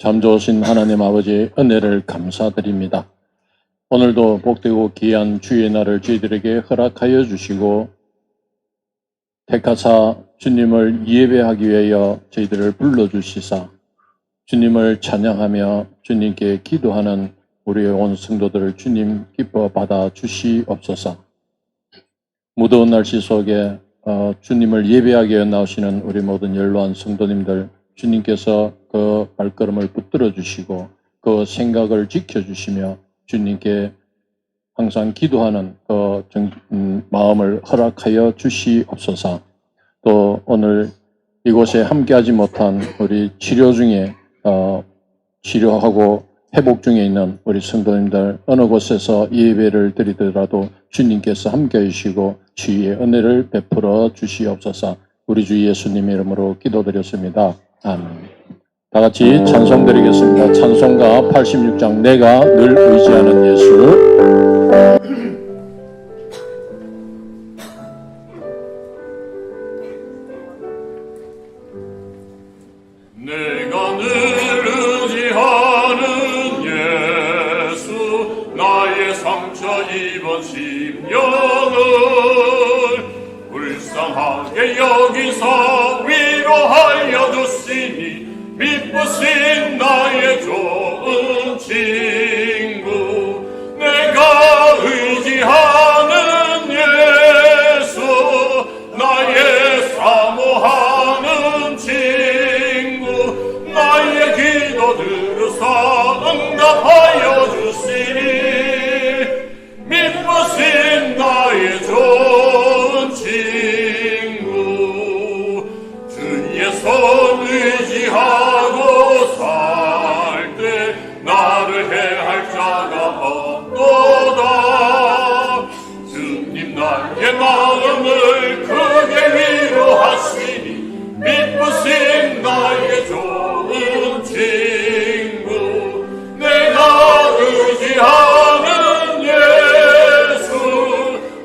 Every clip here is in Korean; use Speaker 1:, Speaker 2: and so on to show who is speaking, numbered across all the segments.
Speaker 1: 참 좋으신 하나님 아버지의 은혜를 감사드립니다. 오늘도 복되고 귀한 주의 날을 저희들에게 허락하여 주시고 택하사 주님을 예배하기 위하여 저희들을 불러주시사 주님을 찬양하며 주님께 기도하는 우리의 온 성도들을 주님 기뻐 받아 주시옵소서. 무더운 날씨 속에 주님을 예배하기 위해 나오시는 우리 모든 연로한 성도님들, 주님께서 그 발걸음을 붙들어 주시고 그 생각을 지켜주시며 주님께 항상 기도하는 그 마음을 허락하여 주시옵소서. 또 오늘 이곳에 함께하지 못한 우리 치료 중에 치료하고 회복 중에 있는 우리 성도님들, 어느 곳에서 예배를 드리더라도 주님께서 함께해 주시고 주의 은혜를 베풀어 주시옵소서. 우리 주 예수님의 이름으로 기도드렸습니다. 아멘. 다 같이 찬송 드리겠습니다. 찬송가 86장 내가 늘 의지하는 예수.
Speaker 2: 내가 늘 의지하는 예수, 나의 상처 입은 심령을 불쌍하게 여기서 위로하여 주시니 미쁘신 나의 좋은 친구. 내가 의지하는 예수, 나의 사모하는 친구. 나의 기도 들으사 응답하여 주시니 미쁘신 나의 좋은 친구. 주의 손 의지하고 살 때 나를 해할 자가 없도다. 주님 나의 마음을 크게 위로하시니 미쁘신 나의 좋은 친구. 내가 의지하는 예수,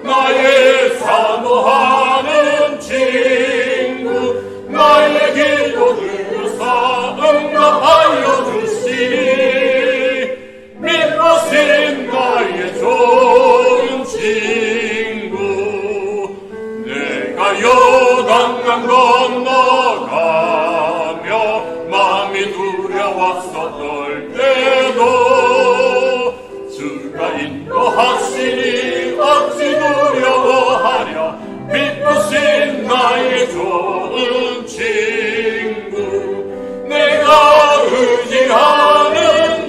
Speaker 2: 나의 사모하는 친구. 나의 기도 들으사 응답하여 주시니 미쁘신 나의 좋은 친구. 내가 요단강 건너가며 마음이 두려웠어 떨 때도 주가 인도하시니 어찌 두려워하랴. 미쁘신 나의 좋은 친구. 내가 의지하는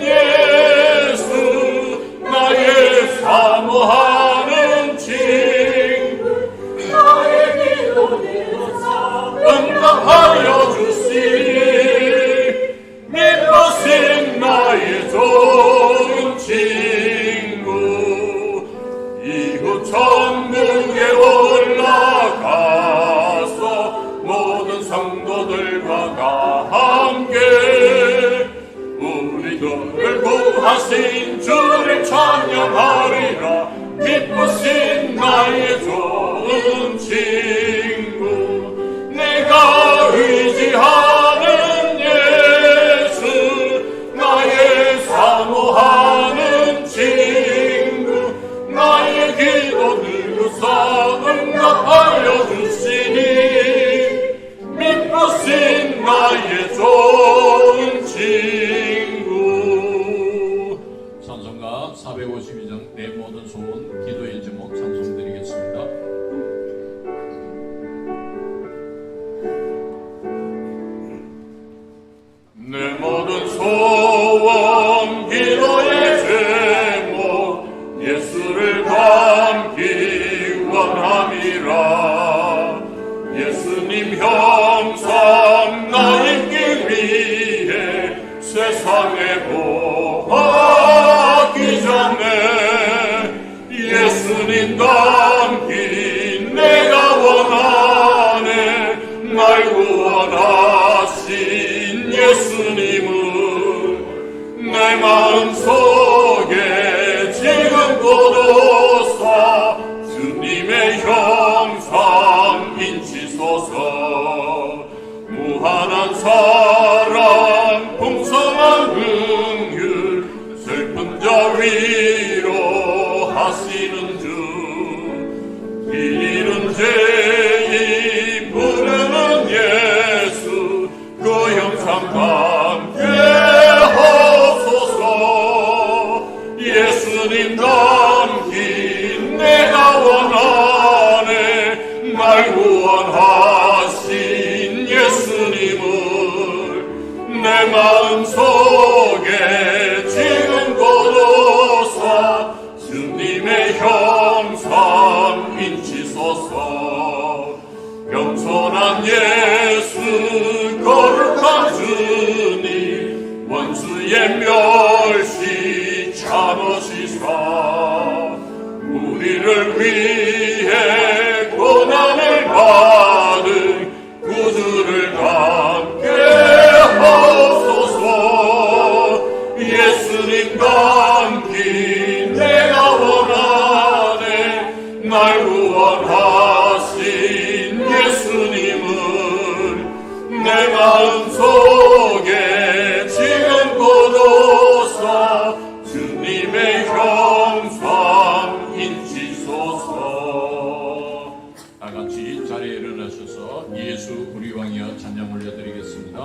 Speaker 2: 예수, 나의 사모하는 친구. 나의 기도 들으사 응답하여 주시니 미쁘신 나의 좋은 친구. 이후 천국에 올라가서 모든 성도들과 다 함께 우리들을 구하신 주를 찬양하리라. 미쁘신 나의 좋은 친구. 내가 의지하는 예수, 나의 사모하는 친구. 나의 기도 들으사 응답하여 주시니 미쁘신 나의 좋은 친구.
Speaker 3: 찬송가 452장 내 모든 소원 기도의 제목 찬송드리겠습니다.
Speaker 2: 내 모든 소원 기도의 제목 예수를 닮기 원함이라. 예수님 형상 나의 길 위해 세상에 보하기 전에 예수님 닮기 내가 원하네. 날 구원하신 예수님을 내 마음속에 지금 고도사 주님의 형상 인치소서. 무한한 사랑 풍성 풍성한 긍휼 슬픈 자 위로하시는 주 이른 죄인 부르는 예수 그 형상 함께 하소서 예수님 담긴 내가 원하네 날 구원하신 예수님을 내 마음속에 지금 거둬서 주님의 형상 인치소서 겸손한 예수 거룩한 주님 원수의 멸시 참으시사 우리를 위해 고난을 받은 구주를 함께 하소서 예수님 담긴 내가 원하네 날 구원하신 예수님을 내 마음속에 지금 거둬서 주님의 형상 인치소서.
Speaker 3: 다 같이 자리에 일어나셔서 예수 우리 왕이여 찬양 올려드리겠습니다.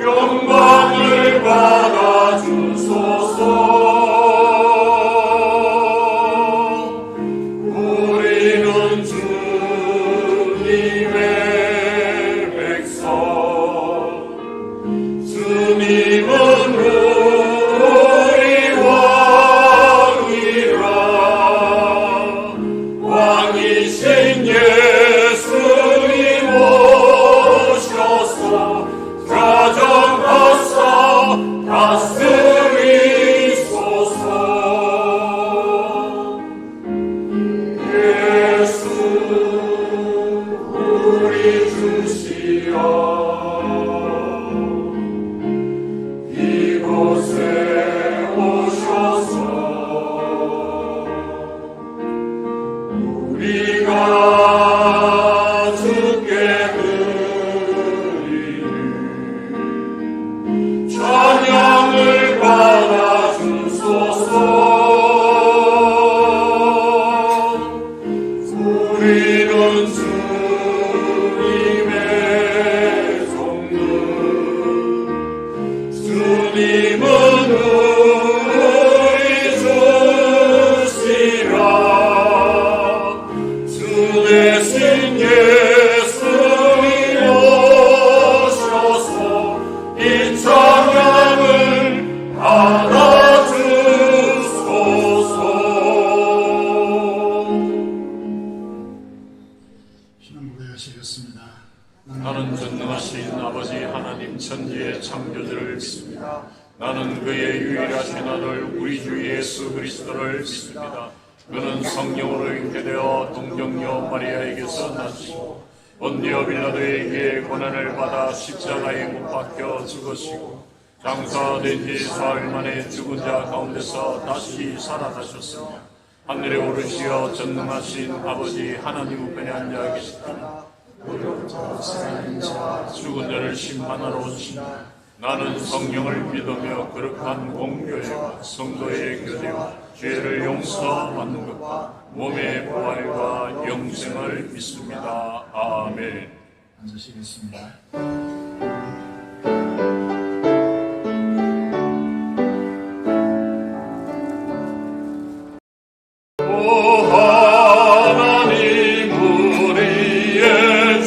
Speaker 2: 영광을 받아 주소서 우리는 주님의 백성 주님은 우리 왕이라 왕이신 예수님 오셔서 가정하사 다스리소서 예수 우리 주시여 이곳에 오셔서 우리가 주께 찬양을 받아 주소서 우리는 주님의 종들 주님은 우리 주시라 주 대신 예수님 오셔서 이 찬양을 받아주소서.
Speaker 4: 신앙 고백하시겠습니다.
Speaker 3: 나는 전능하신 아버지 하나님 천지의 창조주를 믿습니다. 나는 그의 유일하신 아들 우리 주 예수 그리스도를 믿습니다. 그는 성령으로 잉태되어 동정녀 마리아에게서 나시고 본디오 빌라도에게 고난을 받아 십자가에 못 박혀 죽으시고 장사된 지 사흘 만에 죽은 자 가운데서 다시 살아나셨으며 하늘에 오르시어 전능하신 아버지 하나님 우편에 앉아 계시다가 죽은 자를 심판하러 오시니 나는 성령을 믿으며 거룩한 공교회와 성도의 교제와 죄를 용서받는 것과 몸의 부활과 영생을 믿습니다. 아멘.
Speaker 4: 앉으시겠습니다.
Speaker 2: 오 하나님 우리의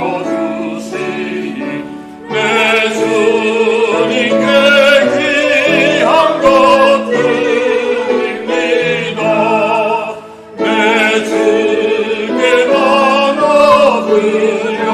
Speaker 2: 창조주시니 내 주님께 귀한 것 드립니다 내 주께만 얻으려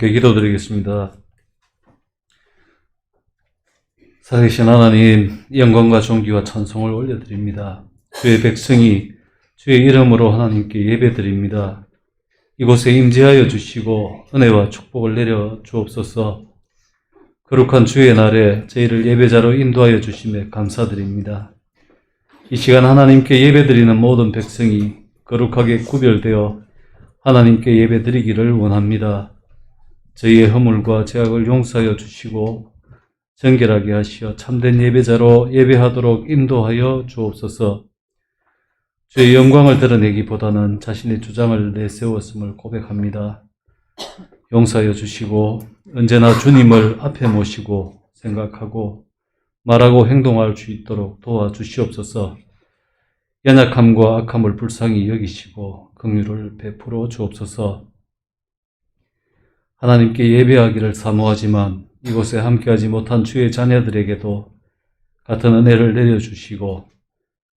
Speaker 5: 함께 기도드리겠습니다. 살아계신 하나님, 영광과 존귀와 찬송을 올려드립니다. 주의 백성이 주의 이름으로 하나님께 예배드립니다. 이곳에 임재하여 주시고 은혜와 축복을 내려 주옵소서. 거룩한 주의 날에 저희를 예배자로 인도하여 주심에 감사드립니다. 이 시간 하나님께 예배드리는 모든 백성이 거룩하게 구별되어 하나님께 예배드리기를 원합니다. 저희의 허물과 죄악을 용서하여 주시고 정결하게 하시어 참된 예배자로 예배하도록 인도하여 주옵소서. 주의 영광을 드러내기보다는 자신의 주장을 내세웠음을 고백합니다. 용서하여 주시고 언제나 주님을 앞에 모시고 생각하고 말하고 행동할 수 있도록 도와주시옵소서. 연약함과 악함을 불쌍히 여기시고 긍휼을 베풀어 주옵소서. 하나님께 예배하기를 사모하지만 이곳에 함께하지 못한 주의 자녀들에게도 같은 은혜를 내려주시고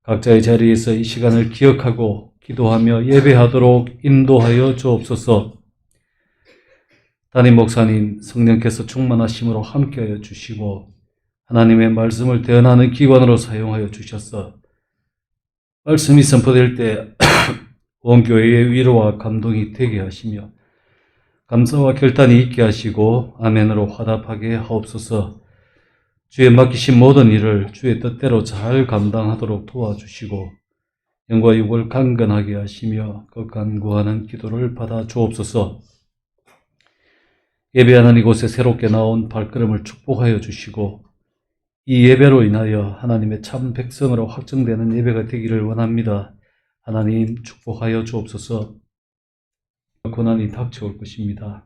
Speaker 5: 각자의 자리에서 이 시간을 기억하고 기도하며 예배하도록 인도하여 주옵소서. 담임 목사님 성령께서 충만하심으로 함께하여 주시고 하나님의 말씀을 대언하는 기관으로 사용하여 주셔서 말씀이 선포될 때 온 교회의 위로와 감동이 되게 하시며 감사와 결단이 있게 하시고 아멘으로 화답하게 하옵소서. 주의 맡기신 모든 일을 주의 뜻대로 잘 감당하도록 도와주시고 영과 육을 강건하게 하시며 그 간구하는 기도를 받아 주옵소서. 예배하는 이곳에 새롭게 나온 발걸음을 축복하여 주시고 이 예배로 인하여 하나님의 참 백성으로 확정되는 예배가 되기를 원합니다. 하나님 축복하여 주옵소서. 고난이 닥쳐올 것입니다.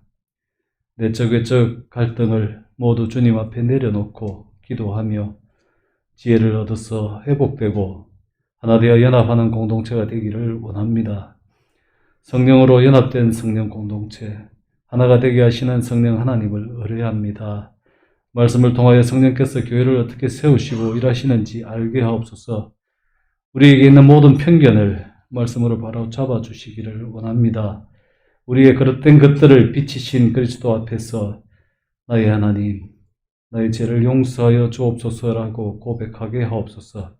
Speaker 5: 내적 외적 갈등을 모두 주님 앞에 내려놓고 기도하며 지혜를 얻어서 회복되고 하나 되어 연합하는 공동체가 되기를 원합니다. 성령으로 연합된 성령 공동체, 하나가 되게 하시는 성령 하나님을 의뢰합니다. 말씀을 통하여 성령께서 교회를 어떻게 세우시고 일하시는지 알게 하옵소서. 우리에게 있는 모든 편견을 말씀으로 바로 잡아주시기를 원합니다. 우리의 그릇된 것들을 비치신 그리스도 앞에서 나의 하나님, 나의 죄를 용서하여 주옵소서라고 고백하게 하옵소서.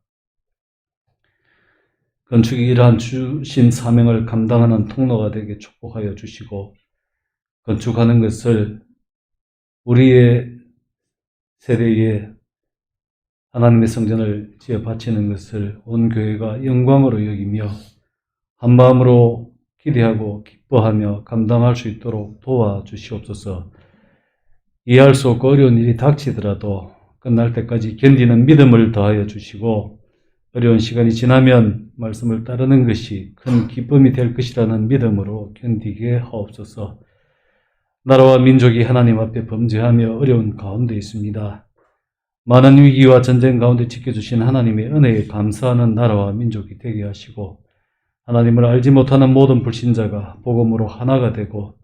Speaker 5: 건축이 이러한 주신 사명을 감당하는 통로가 되게 축복하여 주시고 건축하는 것을 우리의 세대에 하나님의 성전을 지어 바치는 것을 온 교회가 영광으로 여기며 한마음으로 기대하고 기뻐하며 감당할 수 있도록 도와주시옵소서. 이해할 수 없고 어려운 일이 닥치더라도 끝날 때까지 견디는 믿음을 더하여 주시고 어려운 시간이 지나면 말씀을 따르는 것이 큰 기쁨이 될 것이라는 믿음으로 견디게 하옵소서. 나라와 민족이 하나님 앞에 범죄하며 어려운 가운데 있습니다. 많은 위기와 전쟁 가운데 지켜주신 하나님의 은혜에 감사하는 나라와 민족이 되게 하시고 하나님을 알지 못하는 모든 불신자가 복음으로 하나가 되고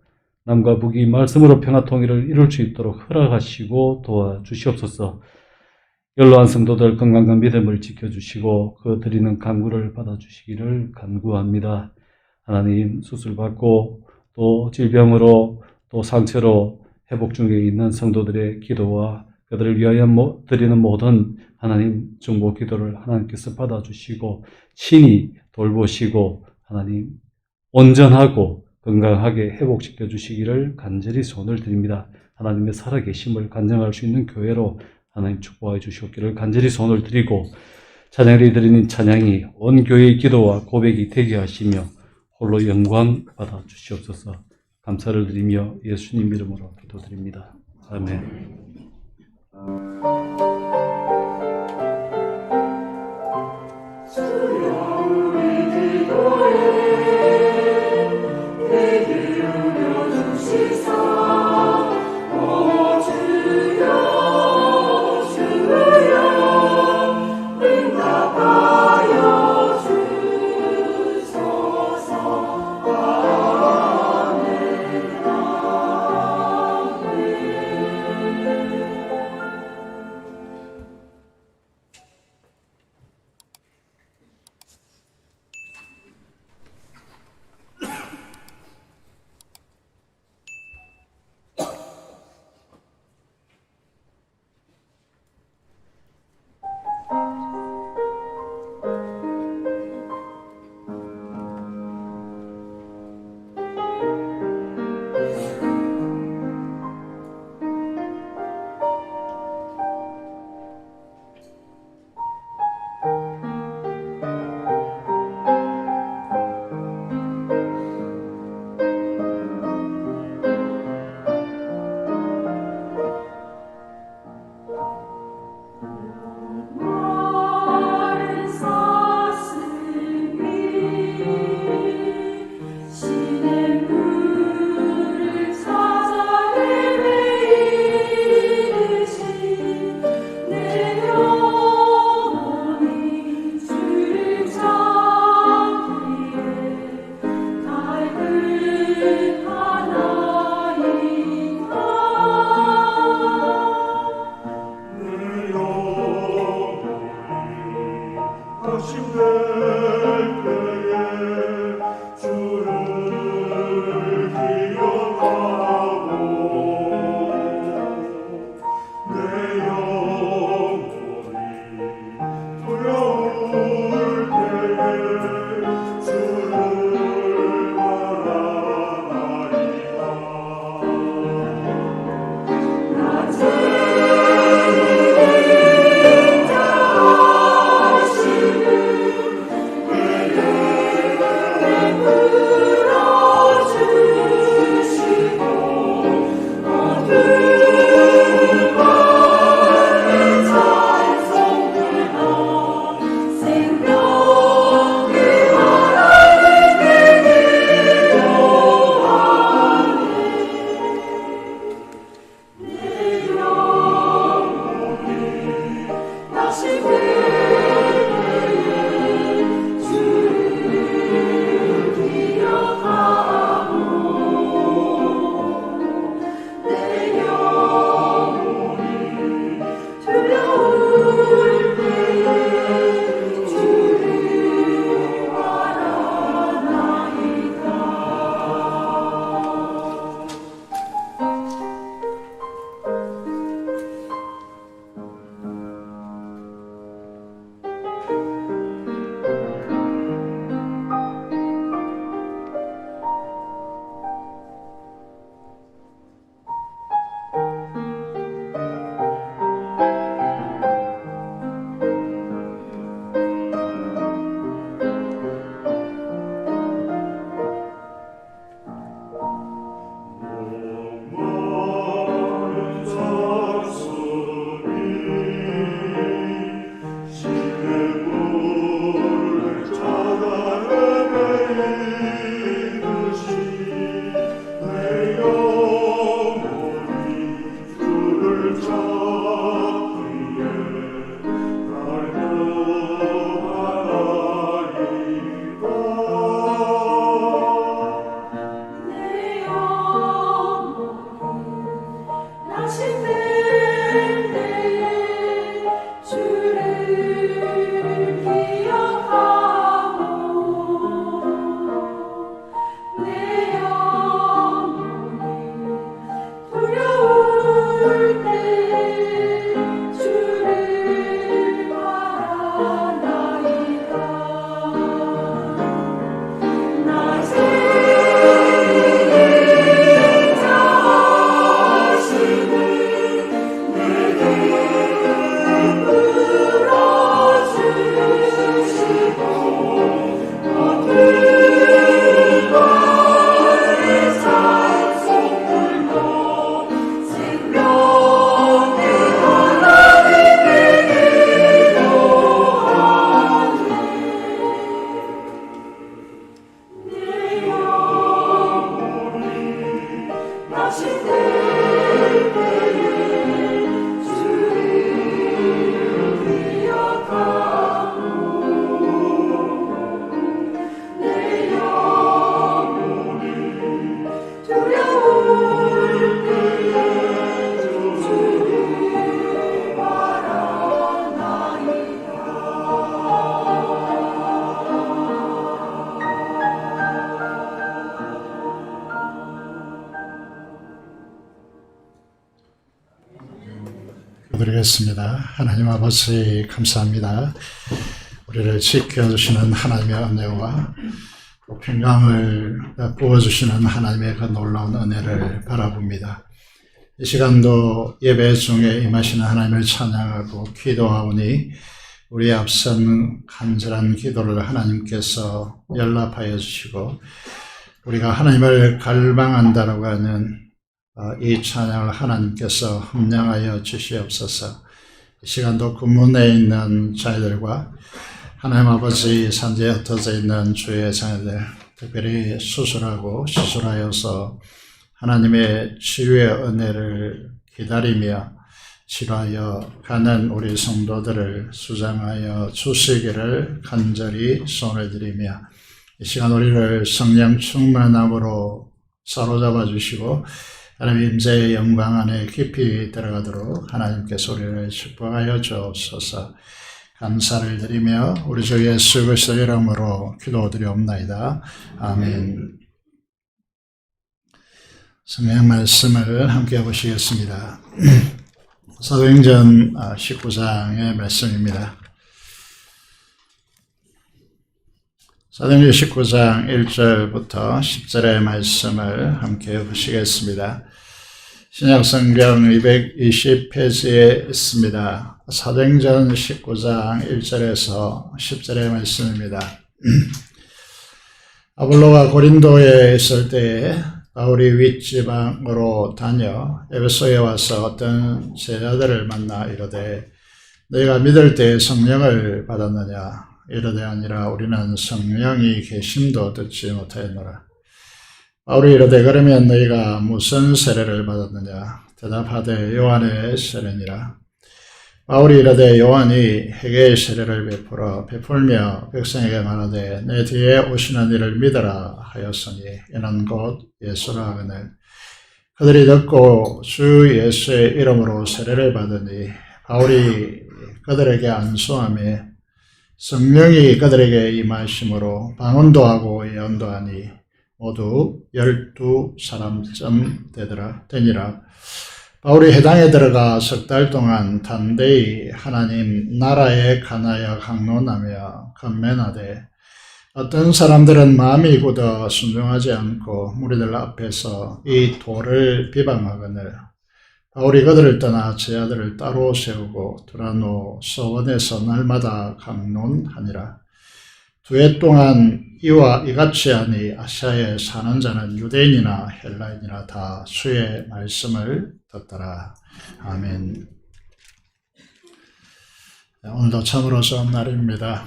Speaker 5: 남과 북이 말씀으로 평화통일을 이룰 수 있도록 허락하시고 도와주시옵소서. 연로한 성도들 건강한 믿음을 지켜주시고 그 드리는 간구를 받아주시기를 간구합니다. 하나님 수술받고 또 질병으로 또 상처로 회복 중에 있는 성도들의 기도와 그들을 위하여 드리는 모든 하나님 중보 기도를 하나님께서 받아주시고 친히 돌보시고 하나님 온전하고 건강하게 회복시켜 주시기를 간절히 소원을 드립니다. 하나님의 살아계심을 간증할 수 있는 교회로 하나님 축복해 주시옵기를 간절히 소원을 드리고 찬양이 드리는 찬양이 온 교회의 기도와 고백이 되게 하시며 홀로 영광 받아 주시옵소서. 감사를 드리며 예수님 이름으로 기도드립니다. 아멘.
Speaker 4: 드리겠습니다. 하나님 아버지 감사합니다. 우리를 지켜주시는 하나님의 은혜와 또 평강을 부어주시는 하나님의 그 놀라운 은혜를 바라봅니다. 이 시간도 예배 중에 임하시는 하나님을 찬양하고 기도하오니 우리의 앞선 간절한 기도를 하나님께서 연락하여 주시고 우리가 하나님을 갈망한다라고 하는 이 찬양을 하나님께서 흠량하여 주시옵소서. 이 시간도 군문에 있는 자녀들과 하나님 아버지 산지에 흩어져 있는 주의 자녀들, 특별히 수술하고 시술하여서 하나님의 치유의 은혜를 기다리며 치료하여 가는 우리 성도들을 수장하여 주시기를 간절히 소원해드리며 이 시간 우리를 성령 충만함으로 사로잡아 주시고 하나님의 임재의 영광 안에 깊이 들어가도록 하나님께서 우리를 축복하여 주옵소서. 감사를 드리며 우리 주 예수 그리스도의 이름으로 기도드리옵나이다. 아멘. 성경 말씀을 함께 보시겠습니다. 사도행전 19장의 말씀입니다. 사도행전 19장 1절부터 10절의 말씀을 함께 보시겠습니다. 신약성경 220페이지에 있습니다. 사도행전 19장 1절에서 10절의 말씀입니다. 아볼로가 고린도에 있을 때에 바울이 윗지방으로 다녀 에베소에 와서 어떤 제자들을 만나 이르되 너희가 믿을 때 성령을 받았느냐? 이르되 아니라 우리는 성령이 계심도 듣지 못하였노라. 바울이 이르되 그러면 너희가 무슨 세례를 받았느냐? 대답하되 요한의 세례니라. 바울이 이르되 요한이 회개의 세례를 베풀며 백성에게 말하되 내 뒤에 오시는 이를 믿으라 하였으니 이는 곧 예수라 하거늘 그들이 듣고 주 예수의 이름으로 세례를 받으니 바울이 그들에게 안수하며 성령이 그들에게 임하심으로 방언도 하고 예언도 하니 모두 12사람쯤 되니라. 바울이 해당에 들어가 석 달 동안 담대히 하나님 나라에 관하여 강론하며 건면하되 어떤 사람들은 마음이 굳어 순종하지 않고 무리들 앞에서 이 도를 비방하거늘 바울이 그들을 떠나 제자들을 따로 세우고 두라노 서원에서 날마다 강론하니라. 2해 동안 이와 이같이 하니 아시아에 사는 자는 유대인이나 헬라인이나 다 주의 말씀을 듣더라. 아멘. 오늘도 참으로 좋은 날입니다.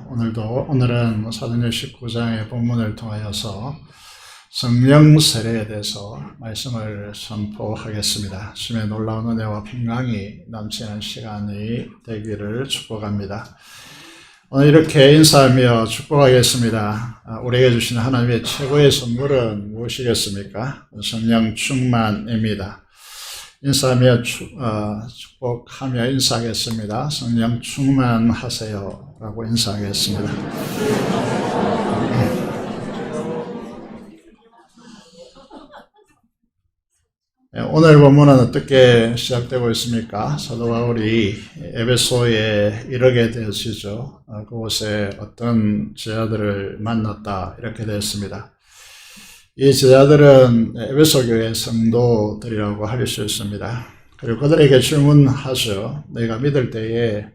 Speaker 4: 오늘은 사도행전 19장의 본문을 통하여서 성령 세례에 대해서 말씀을 선포하겠습니다. 주님의 놀라운 은혜와 평강이 넘치는 시간이 되기를 축복합니다. 오늘 이렇게 인사하며 축복하겠습니다. 우리에게 주시는 하나님의 최고의 선물은 무엇이겠습니까? 성령 충만입니다. 인사하며 축복하며 인사하겠습니다. 성령 충만하세요 라고 인사하겠습니다. 오늘 본문은 어떻게 시작되고 있습니까? 사도 바울이 에베소에 이르게 되었죠. 그곳에 어떤 제자들을 만났다 이렇게 되었습니다. 이 제자들은 에베소 교회 성도들이라고 할 수 있습니다. 그리고 그들에게 질문하죠. 너희가 믿을 때에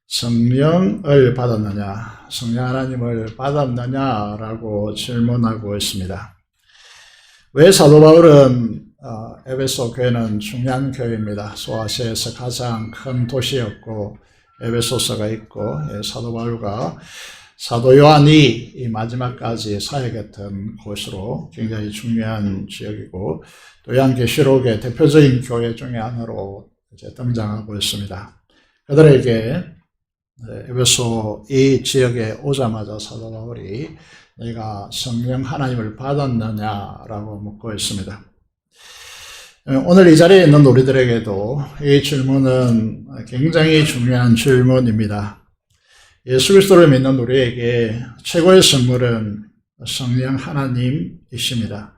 Speaker 4: 성령을 받았느냐, 성령 하나님을 받았느냐라고 질문하고 있습니다. 왜 사도 바울은 에베소 교회는 중요한 교회입니다. 소아시아에서 가장 큰 도시였고 에베소서가 있고 사도 바울과 사도 요한이 이 마지막까지 사역했던 곳으로 굉장히 중요한 지역이고 또 요한계시록의 대표적인 교회 중에 하나로 이제 등장하고 있습니다. 그들에게 에베소 이 지역에 오자마자 사도 바울이 너희가 성령 하나님을 받았느냐라고 묻고 있습니다. 오늘 이 자리에 있는 우리들에게도 이 질문은 굉장히 중요한 질문입니다. 예수 그리스도를 믿는 우리에게 최고의 선물은 성령 하나님이십니다.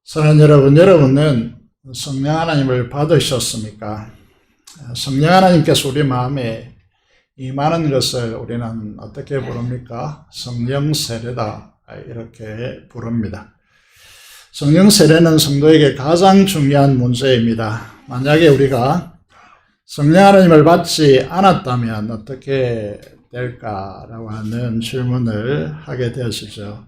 Speaker 4: 사랑하는 여러분, 여러분은 성령 하나님을 받으셨습니까? 성령 하나님께서 우리 마음에 임하는 것을 우리는 어떻게 부릅니까? 성령 세례다, 이렇게 부릅니다. 성령 세례는 성도에게 가장 중요한 문제입니다. 만약에 우리가 성령 하나님을 받지 않았다면 어떻게 될까라고 하는 질문을 하게 되어지죠.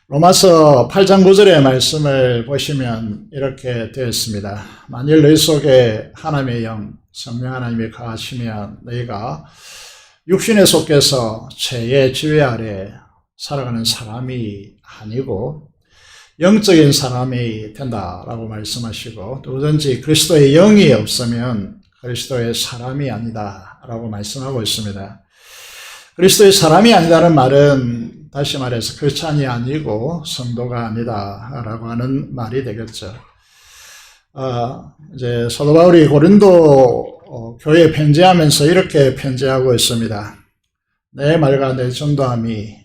Speaker 4: 로마서 8장 9절의 말씀을 보시면 이렇게 되어 있습니다. 만일 너희 속에 하나님의 영, 성령 하나님이 거하시면 너희가 육신에 속해서 죄의 지배 아래 살아가는 사람이 아니고 영적인 사람이 된다라고 말씀하시고, 누구든지 그리스도의 영이 없으면 그리스도의 사람이 아니다라고 말씀하고 있습니다. 그리스도의 사람이 아니다는 말은 다시 말해서 크리스찬이 아니고 성도가 아니다라고 하는 말이 되겠죠. 이제 사도 바울이 고린도 교회에 편지하면서 이렇게 편지하고 있습니다. 내 말과 내 전도함이,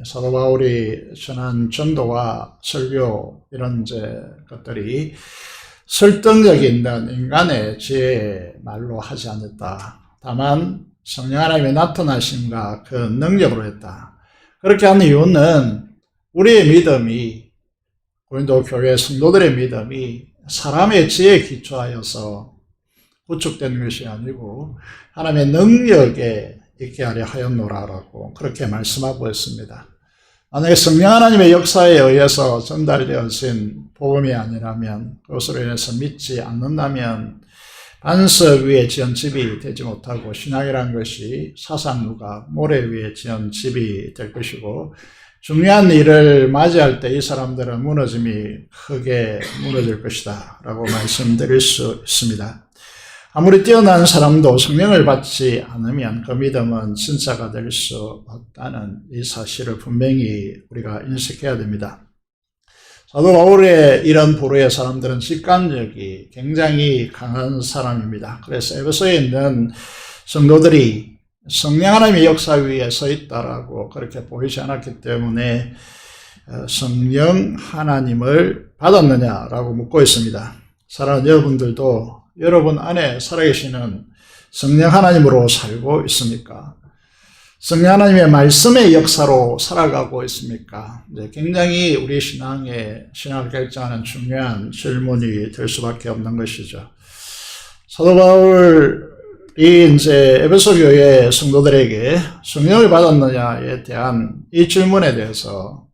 Speaker 4: 사도 바울이 전한 전도와 설교 이런 것들이 설득력이 있는 인간의 지혜의 말로 하지 않았다. 다만 성령 하나님의 나타나심과 그 능력으로 했다. 그렇게 한 이유는 우리의 믿음이, 고린도 교회 성도들의 믿음이 사람의 지혜에 기초하여서 구축되는 것이 아니고 하나님의 능력에 있게 하려 하였노라라고 그렇게 말씀하고 있습니다. 만약에 성령 하나님의 역사에 의해서 전달되어진 복음이 아니라면, 그것으로 인해서 믿지 않는다면 반석 위에 지은 집이 되지 못하고, 신앙이라는 것이 사상누가 모래 위에 지은 집이 될 것이고, 중요한 일을 맞이할 때 이 사람들은 무너짐이 크게 무너질 것이다 라고 말씀드릴 수 있습니다. 아무리 뛰어난 사람도 성령을 받지 않으면 그 믿음은 진짜가 될 수 없다는 이 사실을 분명히 우리가 인식해야 됩니다. 사도 바울의 이런 부류의 사람들은 직관력이 굉장히 강한 사람입니다. 그래서 에베소에 있는 성도들이 성령 하나님의 역사 위에 서 있다라고 그렇게 보이지 않았기 때문에 성령 하나님을 받았느냐라고 묻고 있습니다. 사랑하는 여러분들도 여러분 안에 살아계시는 성령 하나님으로 살고 있습니까? 성령 하나님의 말씀의 역사로 살아가고 있습니까? 굉장히 우리 신앙을 결정하는 중요한 질문이 될 수밖에 없는 것이죠. 사도 바울이 이제 에베소 교회 성도들에게 성령을 받았느냐에 대한 이 질문에 대해서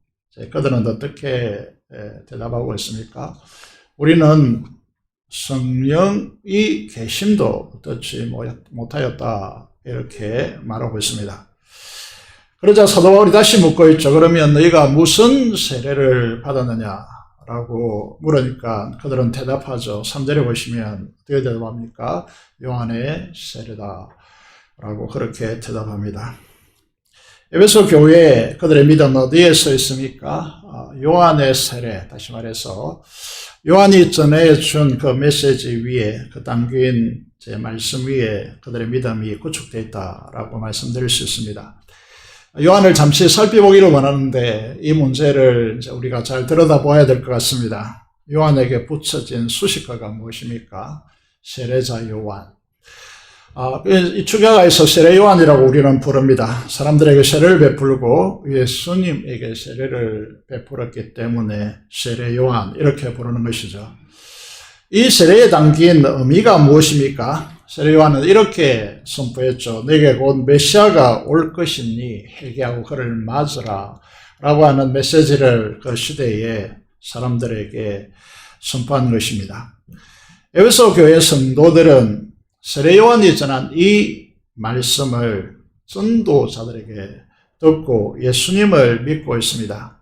Speaker 4: 그들은 어떻게 대답하고 있습니까? 우리는 성령이 계심도 얻지 못하였다, 이렇게 말하고 있습니다. 그러자 사도 바울이 다시 묻고 있죠. 그러면 너희가 무슨 세례를 받았느냐라고 물으니까 그들은 대답하죠. 3절에 보시면 어떻게 대답합니까? 요한의 세례다라고 그렇게 대답합니다. 에베소 교회 그들의 믿음은 어디에 서 있습니까? 요한의 세례, 다시 말해서 요한이 전해준 그 메시지 위에, 그 담긴 제 말씀 위에 그들의 믿음이 구축되어 있다라고 말씀드릴 수 있습니다. 요한을 잠시 살펴보기를 원하는데 이 문제를 이제 우리가 잘 들여다봐야 될 것 같습니다. 요한에게 붙여진 수식어가 무엇입니까? 세례자 요한. 이 축약에서 세례 요한이라고 우리는 부릅니다. 사람들에게 세례를 베풀고 예수님에게 세례를 베풀었기 때문에 세례 요한, 이렇게 부르는 것이죠. 이 세례에 담긴 의미가 무엇입니까? 세례 요한은 이렇게 선포했죠. 내게 곧 메시아가 올 것이니 회개하고 그를 맞으라 라고 하는 메시지를 그 시대에 사람들에게 선포한 것입니다. 에베소 교회 성도들은 세례 요한이 전한 이 말씀을 전도자들에게 듣고 예수님을 믿고 있습니다.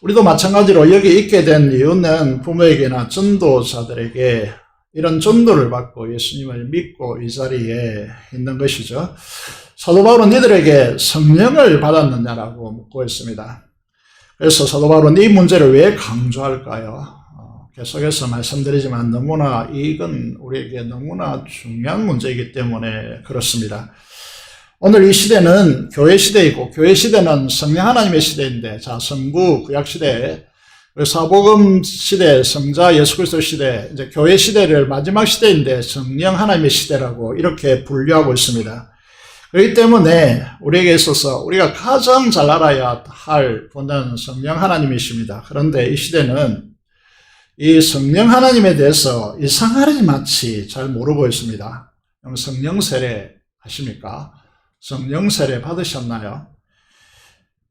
Speaker 4: 우리도 마찬가지로 여기 있게 된 이유는 부모에게나 전도자들에게 이런 전도를 받고 예수님을 믿고 이 자리에 있는 것이죠. 사도 바울은 이들에게 성령을 받았느냐라고 묻고 있습니다. 그래서 사도 바울은 이 문제를 왜 강조할까요? 계속해서 말씀드리지만 너무나 이건 우리에게 너무나 중요한 문제이기 때문에 그렇습니다. 오늘 이 시대는 교회 시대이고 교회 시대는 성령 하나님의 시대인데, 자, 성부 구약 시대에 사복음 시대, 성자 예수 그리스도 시대, 이제 교회 시대를 마지막 시대인데 성령 하나님의 시대라고 이렇게 분류하고 있습니다. 그렇기 때문에 우리에게 있어서 우리가 가장 잘 알아야 할 분은 성령 하나님이십니다. 그런데 이 시대는 이 성령 하나님에 대해서 이상하지 마치 잘 모르고 있습니다. 그럼 성령 세례 아십니까? 성령 세례 받으셨나요?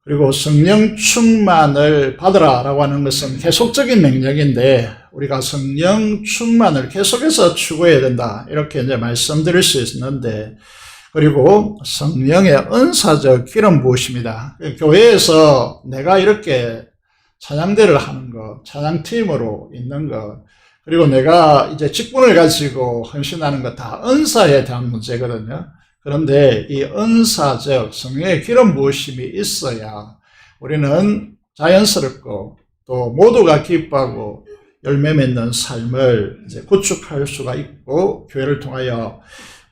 Speaker 4: 그리고 성령 충만을 받으라라고 하는 것은 계속적인 명령인데 우리가 성령 충만을 계속해서 추구해야 된다. 이렇게 이제 말씀드릴 수 있는데 그리고 성령의 은사적 기름 부으십니다. 교회에서 내가 이렇게 찬양대를 하는 것, 찬양팀으로 있는 것, 그리고 내가 이제 직분을 가지고 헌신하는 것 다 은사에 대한 문제거든요. 그런데 이 은사적 성령의 기름 부으심이 있어야 우리는 자연스럽고 또 모두가 기뻐하고 열매 맺는 삶을 이제 구축할 수가 있고 교회를 통하여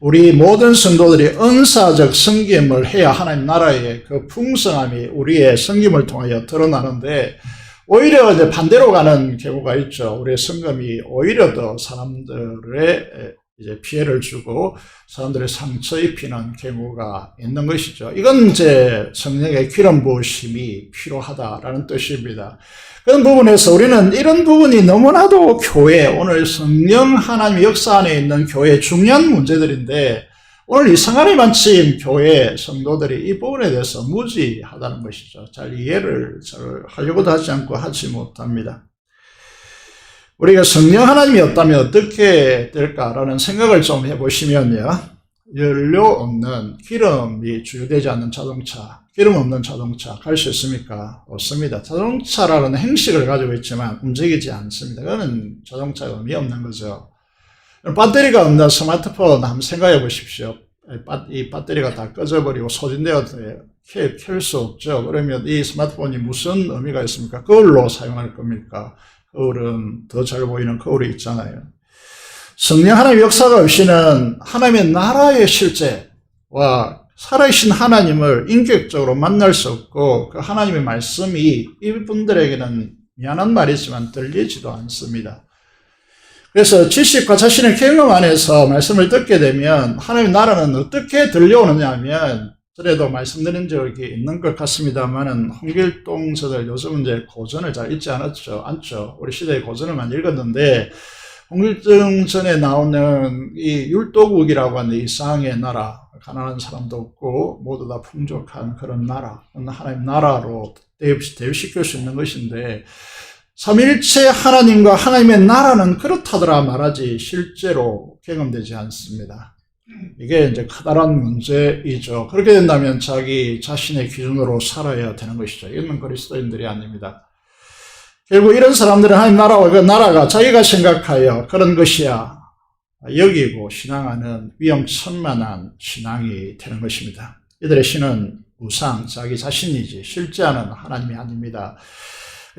Speaker 4: 우리 모든 성도들이 은사적 섬김을 해야 하나님 나라의 그 풍성함이 우리의 섬김을 통하여 드러나는데 오히려 이제 반대로 가는 경우가 있죠. 우리의 섬김이 오히려 더 사람들의 이제 피해를 주고 사람들의 상처 입히는 경우가 있는 것이죠. 이건 이제 성령의 기름 부으심이 필요하다라는 뜻입니다. 그런 부분에서 우리는 이런 부분이 너무나도 교회, 오늘 성령 하나님의 역사 안에 있는 교회의 중요한 문제들인데 오늘 이상하리 많지 교회 성도들이 이 부분에 대해서 무지하다는 것이죠. 잘 이해를 잘 하려고도 하지 않고 하지 못합니다. 우리가 성령 하나님이 없다면 어떻게 될까라는 생각을 좀 해보시면요. 연료 없는 기름이 주유되지 않는 자동차, 기름 없는 자동차 갈 수 있습니까? 없습니다. 자동차라는 행식을 가지고 있지만 움직이지 않습니다. 그거는 자동차가 의미 없는 거죠. 배터리가 없는 스마트폰 한번 생각해 보십시오. 이 배터리가 다 꺼져버리고 소진되어 켤 수 없죠. 그러면 이 스마트폰이 무슨 의미가 있습니까? 거울로 사용할 겁니까? 거울은 더 잘 보이는 거울이 있잖아요. 성령 하나님의 역사가 없이는 하나님의 나라의 실제와 살아계신 하나님을 인격적으로 만날 수 없고 그 하나님의 말씀이 이분들에게는 미안한 말이지만 들리지도 않습니다. 그래서 지식과 자신의 경험 안에서 말씀을 듣게 되면 하나님의 나라는 어떻게 들려오느냐 하면 전에도 말씀드린 적이 있는 것 같습니다만은 홍길동 저들 요즘은 이제 고전을 잘 읽지 않죠. 우리 시대의 고전을 많이 읽었는데 홍길동 전에 나오는 이 율도국이라고 하는 이상의 나라, 가난한 사람도 없고 모두 다 풍족한 그런 나라, 하나님 나라로 대입시킬 수 있는 것인데 삼일체 하나님과 하나님의 나라는 그렇다더라 말하지 실제로 경험되지 않습니다. 이게 이제 커다란 문제이죠. 그렇게 된다면 자기 자신의 기준으로 살아야 되는 것이죠. 이건 그리스도인들이 아닙니다. 결국 이런 사람들은 하나님 나라와 그 나라가 자기가 생각하여 그런 것이야 여기고 신앙하는 위험천만한 신앙이 되는 것입니다. 이들의 신은 우상, 자기 자신이지 실제하는 하나님이 아닙니다.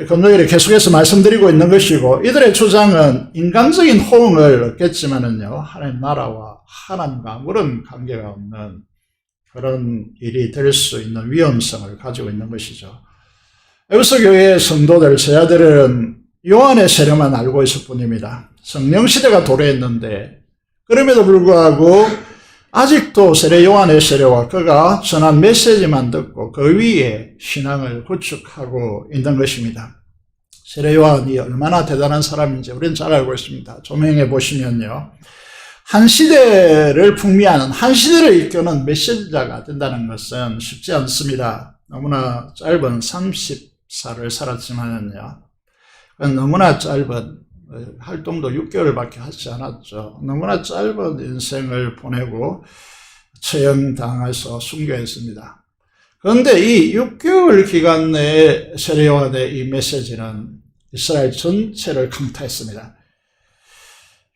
Speaker 4: 금요일에 계속해서 말씀드리고 있는 것이고 이들의 주장은 인간적인 호응을 얻겠지만은요 하나님 나라와 하나님과 아무런 관계가 없는 그런 일이 될 수 있는 위험성을 가지고 있는 것이죠. 에베소 교회의 성도들, 제자들은 요한의 세례만 알고 있을 뿐입니다. 성령 시대가 도래했는데 그럼에도 불구하고 아직도 세례 요한의 세례와 그가 전한 메시지만 듣고 그 위에 신앙을 구축하고 있는 것입니다. 세례 요한이 얼마나 대단한 사람인지 우리는 잘 알고 있습니다. 조명해 보시면요. 한 시대를 풍미하는, 한 시대를 이끄는 메시지자가 된다는 것은 쉽지 않습니다. 너무나 짧은 30살을 살았지만요. 너무나 짧은 활동도 6개월밖에 하지 않았죠. 너무나 짧은 인생을 보내고 처형당해서 순교했습니다. 그런데 이 6개월 기간 내에 세례 요한의 이 메시지는 이스라엘 전체를 강타했습니다.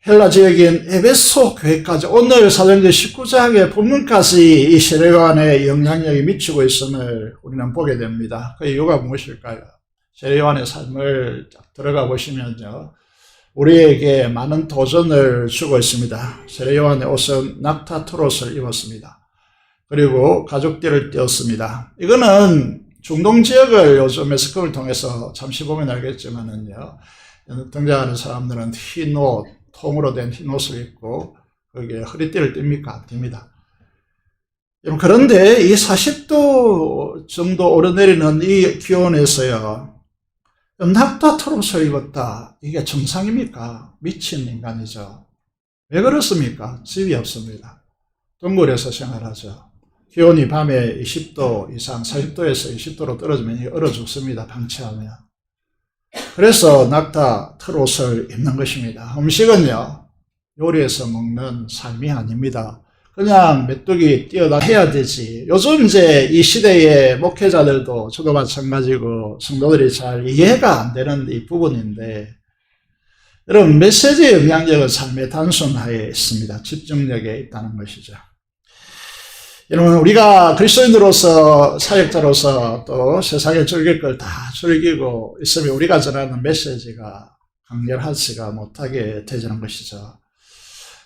Speaker 4: 헬라 지역인 에베소 교회까지 오늘 사도행전 19장의 본문까지 이 세례 요한의 영향력이 미치고 있음을 우리는 보게 됩니다. 그 이유가 무엇일까요? 세례 요한의 삶을 들어가 보시면요. 우리에게 많은 도전을 주고 있습니다. 세례 요한의 옷은 낙타 트롯을 입었습니다. 그리고 가죽띠를 띄었습니다. 이거는 중동 지역을 요즘 매스컴을 통해서 잠시 보면 알겠지만은요, 등장하는 사람들은 흰 옷, 통으로 된 흰 옷을 입고 거기에 허리띠를 띱니까? 안 띱니다. 그런데 이 40도 정도 오르내리는 이 기온에서요, 낙타 트롯을 입었다. 이게 정상입니까? 미친 인간이죠. 왜 그렇습니까? 집이 없습니다. 동굴에서 생활하죠. 기온이 밤에 20도 이상, 40도에서 20도로 떨어지면 얼어 죽습니다. 방치하면. 그래서 낙타 트롯을 입는 것입니다. 음식은요, 요리해서 먹는 삶이 아닙니다. 그냥 메뚜기 뛰어다 해야 되지. 요즘 이제 이 시대의 목회자들도 저도 마찬가지고 성도들이 잘 이해가 안 되는 이 부분인데, 여러분, 메시지의 영향력은 삶의 단순하에 있습니다. 집중력에 있다는 것이죠. 여러분, 우리가 그리스도인으로서, 사역자로서 또 세상에 즐길 걸 다 즐기고 있으면 우리가 전하는 메시지가 강렬하지가 못하게 되는 것이죠.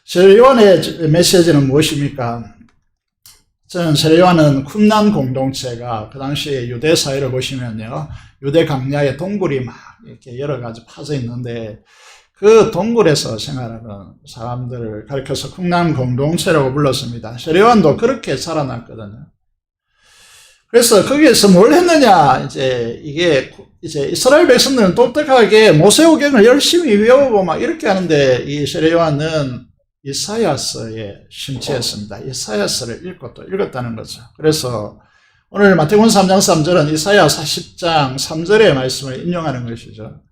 Speaker 4: 세례요한의 메시지는 무엇입니까? 저는 세례요한은 쿰난 공동체가 그 당시에 유대 사회를 보시면요, 유대 강야에 동굴이 막 이렇게 여러 가지 파져 있는데 그 동굴에서 생활하는 사람들을 가리켜서 쿰난 공동체라고 불렀습니다. 세례요한도 그렇게 살아났거든요. 그래서 거기에서 뭘 했느냐, 이제 이스라엘 백성들은 똑똑하게 모세오경을 열심히 외우고 막 이렇게 하는데 이 세례요한은 이사야서에 심취했습니다. 이사야서를 읽고 또 읽었다는 거죠. 그래서 오늘 마태복음 3장 3절은 이사야 40장 3절의 말씀을 인용하는 것이죠.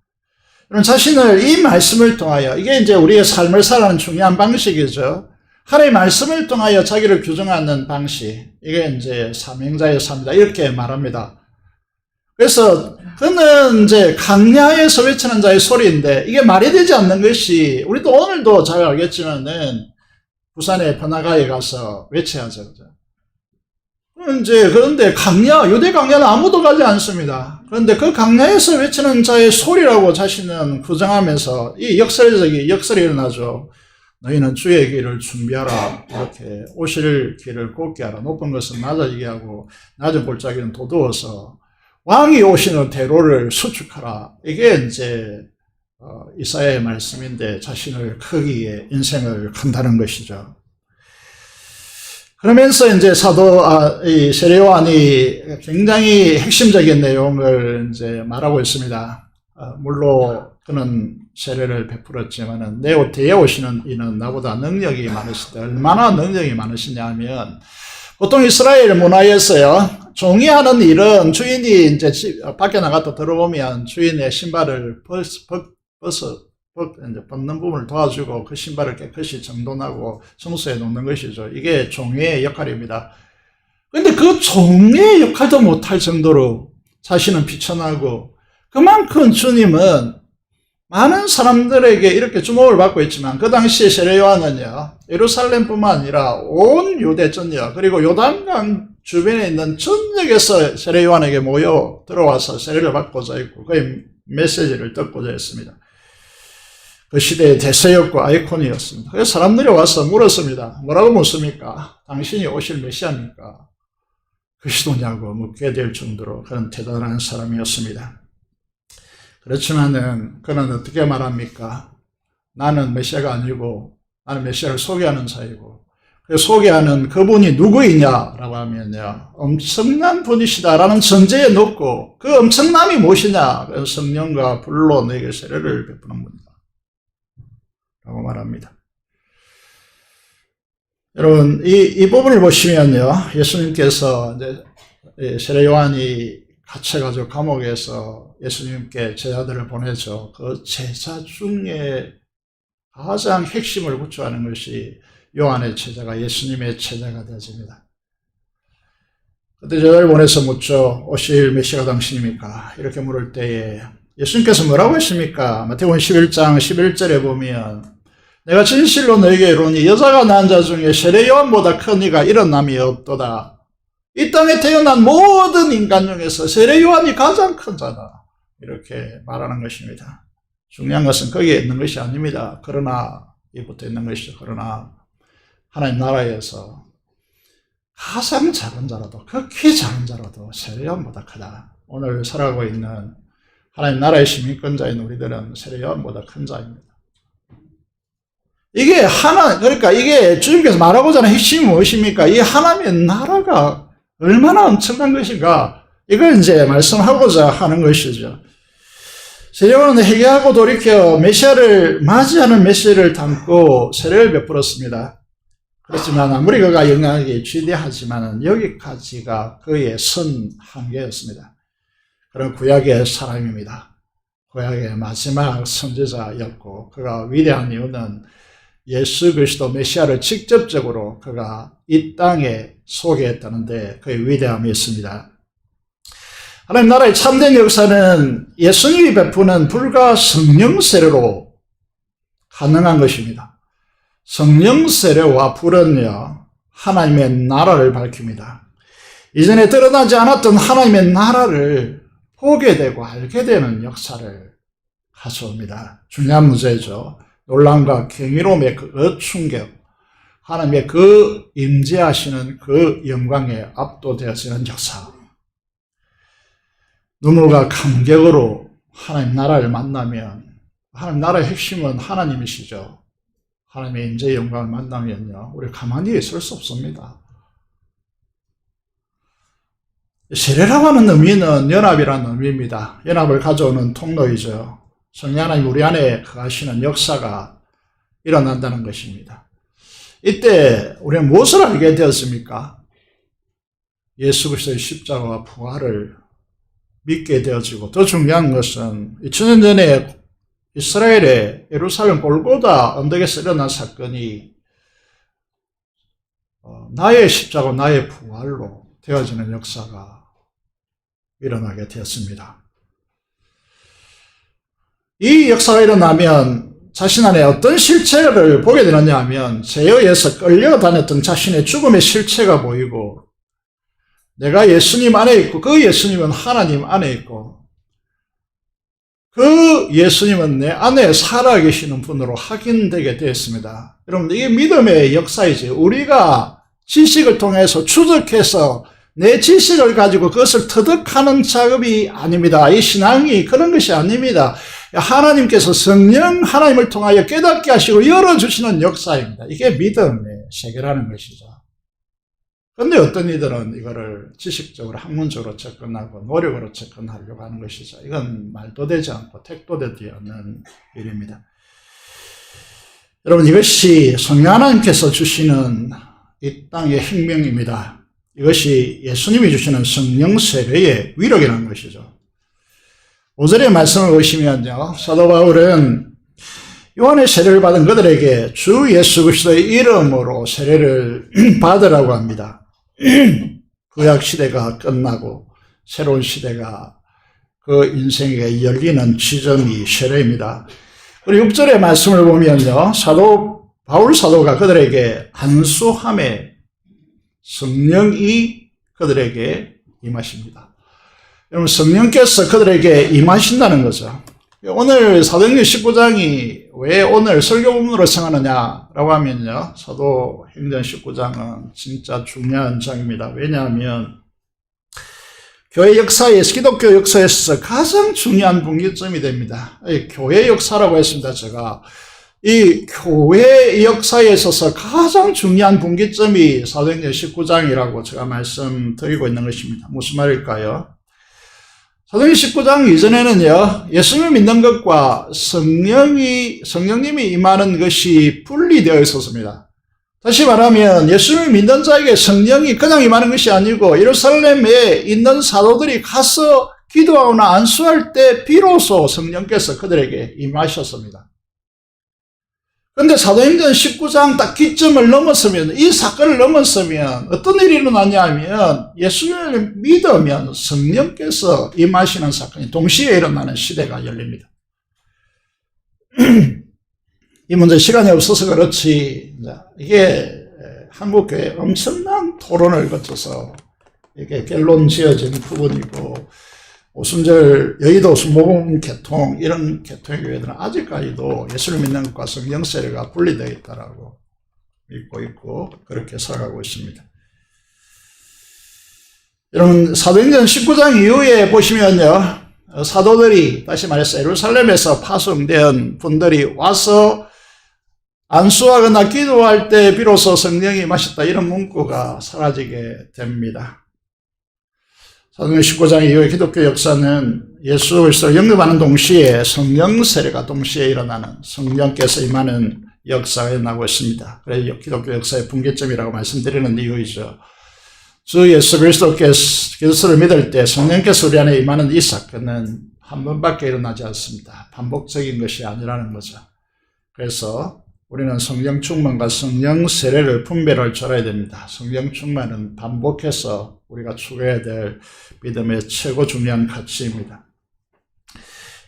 Speaker 4: 여러분, 자신을 이 말씀을 통하여, 이게 이제 우리의 삶을 살아가는 중요한 방식이죠. 하나님의 말씀을 통하여 자기를 규정하는 방식, 이게 이제 사명자의 삶이다, 이렇게 말합니다. 그래서 그는 이제 강야에서 외치는 자의 소리인데 이게 말이 되지 않는 것이, 우리도 오늘도 잘 알겠지만은 부산의 번화가에 가서 외쳐야죠. 그런데 강야, 유대 강야는 아무도 가지 않습니다. 그런데 그 강야에서 외치는 자의 소리라고 자신은 규정하면서 이 역설이 일어나죠. 너희는 주의 길을 준비하라. 이렇게 오실 길을 곱게 하라. 높은 것은 낮아지게 하고 낮은 골짜기는 도두어서 왕이 오시는 대로를 수축하라. 이게 이제 이사야의 말씀인데 자신을 크기에 인생을 건다는 것이죠. 그러면서 이제 이 세례요한이 굉장히 핵심적인 내용을 이제 말하고 있습니다. 물론 그는 세례를 베풀었지만은 내 뒤에 오시는 이는 나보다 능력이 많으시다. 얼마나 능력이 많으시냐 하면, 보통 이스라엘 문화에서요, 종이 하는 일은 주인이 이제 밖에 나갔다 들어오면 주인의 신발을 벗는 부분을 도와주고 그 신발을 깨끗이 정돈하고 청소해 놓는 것이죠. 이게 종의 역할입니다. 그런데 그 종의 역할도 못할 정도로 자신은 비천하고, 그만큼 주님은 많은 사람들에게 이렇게 주목을 받고 있지만 그 당시에 세례요한은요, 예루살렘뿐만 아니라 온 유대 전역, 그리고 요단강 주변에 있는 전역에서 세례요한에게 모여 들어와서 세례를 받고자 했고 그의 메시지를 듣고자 했습니다. 그 시대의 대세였고 아이콘이었습니다. 그래서 사람들이 와서 물었습니다. 뭐라고 묻습니까? 당신이 오실 메시아입니까? 그리스도냐고 묻게 될 정도로 그런 대단한 사람이었습니다. 그렇지만은 그는 어떻게 말합니까? 나는 메시아가 아니고 나는 메시아를 소개하는 자이고, 그 소개하는 그분이 누구이냐라고 하면요, 엄청난 분이시다라는 전제에 놓고 그 엄청남이 무엇이냐? 성령과 불로 너에게 세례를 베푸는 분이다 라고 말합니다. 여러분, 이 부분을 보시면요, 예수님께서 이제 세례 요한이 갇혀가지고 감옥에서 예수님께 제자들을 보내죠. 그 제자 중에 가장 핵심을 구축하는 것이 요한의 제자가 예수님의 제자가 되어집니다. 그때 제자를 보내서 묻죠. 오실 메시아가 당신입니까? 이렇게 물을 때에 예수님께서 뭐라고 했습니까? 마태복음 11장 11절에 보면, 내가 진실로 너에게 이르노니 여자가 낳은 자 중에 세례 요한보다 큰 이가 일어남이 없도다. 이 땅에 태어난 모든 인간 중에서 세례 요한이 가장 큰 자다. 이렇게 말하는 것입니다. 중요한 것은 거기에 있는 것이 아닙니다. 그러나 이 붙어 있는 것이죠. 그러나 하나님 나라에서 가장 작은 자라도, 극히 작은 자라도 세례요한보다 크다. 오늘 살아가고 있는 하나님 나라의 시민권자인 우리들은 세례요한보다 큰 자입니다. 이게 그러니까 이게 주님께서 말하고자 하는 핵심이 무엇입니까? 이 하나님의 나라가 얼마나 엄청난 것인가, 이걸 이제 말씀하고자 하는 것이죠. 세례요한은 회개하고 돌이켜 메시아를 맞이하는 메시지를 담고 세례를 베풀었습니다. 그렇지만 아무리 그가 영향력이 지대하지만 여기까지가 그의 선 한계였습니다. 그런 구약의 사람입니다. 구약의 마지막 선지자였고, 그가 위대한 이유는 예수 그리스도 메시아를 직접적으로 그가 이 땅에 소개했다는데 그의 위대함이 있습니다. 하나님 나라의 참된 역사는 예수님이 베푸는 불과 성령 세례로 가능한 것입니다. 성령 세례와 불은요, 하나님의 나라를 밝힙니다. 이전에 드러나지 않았던 하나님의 나라를 보게 되고 알게 되는 역사를 가져옵니다. 중요한 문제죠. 놀람과 경이로움의 그 충격, 하나님의 그 임재하시는 그 영광에 압도되어지는 역사, 눈물과 감격으로 하나님 나라를 만나면, 하나님 나라의 핵심은 하나님이시죠. 하나님의 임재의 영광을 만나면요, 우리 가만히 있을 수 없습니다. 세례라고 하는 의미는 연합이라는 의미입니다. 연합을 가져오는 통로이죠. 성령 하나님 우리 안에 거하시는 역사가 일어난다는 것입니다. 이때 우리는 무엇을 알게 되었습니까? 예수 그리스도의 십자가와 부활을 믿게 되어지고, 더 중요한 것은 2000년 전에 이스라엘의 예루살렘 골고다 언덕에서 일어난 사건이 나의 십자가, 나의 부활로 되어지는 역사가 일어나게 되었습니다. 이 역사가 일어나면 자신 안에 어떤 실체를 보게 되느냐 하면, 죄에 의해서 끌려다녔던 자신의 죽음의 실체가 보이고, 내가 예수님 안에 있고 그 예수님은 하나님 안에 있고 그 예수님은 내 안에 살아계시는 분으로 확인되게 되었습니다. 여러분, 이게 믿음의 역사이지, 우리가 지식을 통해서 추적해서 내 지식을 가지고 그것을 터득하는 작업이 아닙니다. 이 신앙이 그런 것이 아닙니다. 하나님께서 성령 하나님을 통하여 깨닫게 하시고 열어주시는 역사입니다. 이게 믿음의 세계라는 것이죠. 그런데 어떤 이들은 이거를 지식적으로 학문적으로 접근하고 노력으로 접근하려고 하는 것이죠. 이건 말도 되지 않고 택도 되지 않는 일입니다. 여러분, 이것이 성령 하나님께서 주시는 이 땅의 혁명입니다. 이것이 예수님이 주시는 성령 세례의 위력이라는 것이죠. 5절의 말씀을 보시면요, 사도 바울은 요한의 세례를 받은 그들에게 주 예수 그리스도의 이름으로 세례를 받으라고 합니다. 구약 시대가 끝나고 새로운 시대가 그 인생에 열리는 지점이 세례입니다. 그리고 6절의 말씀을 보면요, 바울 사도가 그들에게 안수함에 성령이 그들에게 임하십니다. 여러분, 성령께서 그들에게 임하신다는 거죠. 오늘 사도행전 19장이 왜 오늘 설교본으로 정하느냐라고 하면요, 사도행전 19장은 진짜 중요한 장입니다. 왜냐하면 교회 역사에서, 기독교 역사에서 가장 중요한 분기점이 됩니다. 교회 역사라고 했습니다. 제가 이 교회 역사에 있어서 가장 중요한 분기점이 사도행전 19장이라고 제가 말씀드리고 있는 것입니다. 무슨 말일까요? 사도행전 19장 이전에는요, 예수님을 믿는 것과 성령님이 임하는 것이 분리되어 있었습니다. 다시 말하면 예수님을 믿는 자에게 성령이 그냥 임하는 것이 아니고, 예루살렘에 있는 사도들이 가서 기도하거나 안수할 때 비로소 성령께서 그들에게 임하셨습니다. 그런데 사도행전 19장 딱 기점을 넘었으면, 이 사건을 넘었으면 어떤 일이 일어나냐 하면, 예수님을 믿으면 성령께서 임하시는 사건이 동시에 일어나는 시대가 열립니다. 이 문제 시간이 없어서 그렇지, 이게 한국교회 엄청난 토론을 거쳐서 이게 결론 지어진 부분이고, 오순절 여의도 순복음 계통, 이런 계통의 교회들은 아직까지도 예수를 믿는 것과 성령 세례가 분리되어 있다라고 믿고 있고 그렇게 살아가고 있습니다. 여러분, 사도행전 19장 이후에 보시면요, 사도들이, 다시 말해서 예루살렘에서 파송된 분들이 와서 안수하거나 기도할 때 비로소 성령이 임하셨다, 이런 문구가 사라지게 됩니다. 사도행전 19장 이후의 기독교 역사는 예수 그리스도를 영접하는 동시에 성령 세례가 동시에 일어나는, 성령께서 임하는 역사가 일어나고 있습니다. 그래서 기독교 역사의 분기점이라고 말씀드리는 이유이죠. 주 예수 그리스도를 믿을 때 성령께서 우리 안에 임하는 이 사건은 한 번밖에 일어나지 않습니다. 반복적인 것이 아니라는 거죠. 그래서 우리는 성령 충만과 성령 세례를 분별할 줄 알아야 됩니다. 성령 충만은 반복해서 우리가 추구해야 될 믿음의 최고 중요한 가치입니다.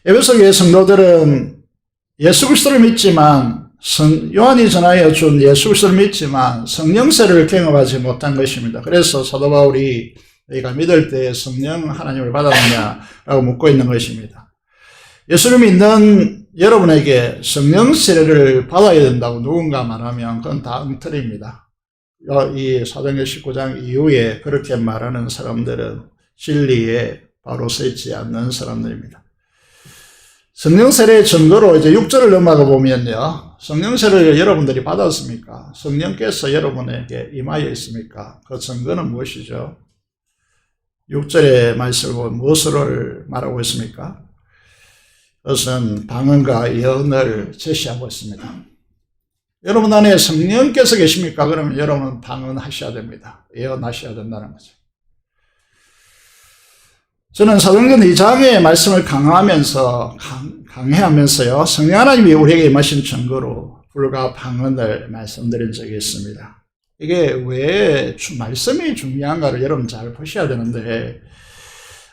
Speaker 4: 에베소 교회 성도들은 예수 그리스도를 믿지만, 요한이 전하여 준 예수 그리스도를 믿지만 성령 세례를 경험하지 못한 것입니다. 그래서 사도 바울이 너희가 믿을 때 성령 하나님을 받았느냐라고 묻고 있는 것입니다. 예수를 믿는 여러분에게 성령 세례를 받아야 된다고 누군가 말하면 그건 다 엉터리입니다. 이 사도행전 19장 이후에 그렇게 말하는 사람들은 진리에 바로 서 있지 않는 사람들입니다. 성령 세례의 증거로 이제 6절을 넘어가 보면요, 성령 세례를 여러분들이 받았습니까? 성령께서 여러분에게 임하여 있습니까? 그 증거는 무엇이죠? 6절의 말씀을 보면 무엇을 말하고 있습니까? 그것은 방언과 예언을 제시하고 있습니다. 여러분 안에 성령께서 계십니까? 그러면 여러분은 방언하셔야 됩니다. 예언하셔야 된다는 거죠. 저는 사도행전 2장의 말씀을 강해하면서요, 성령 하나님이 우리에게 임하신 증거로 불과 방언을 말씀드린 적이 있습니다. 이게 왜 말씀이 중요한가를 여러분 잘 보셔야 되는데,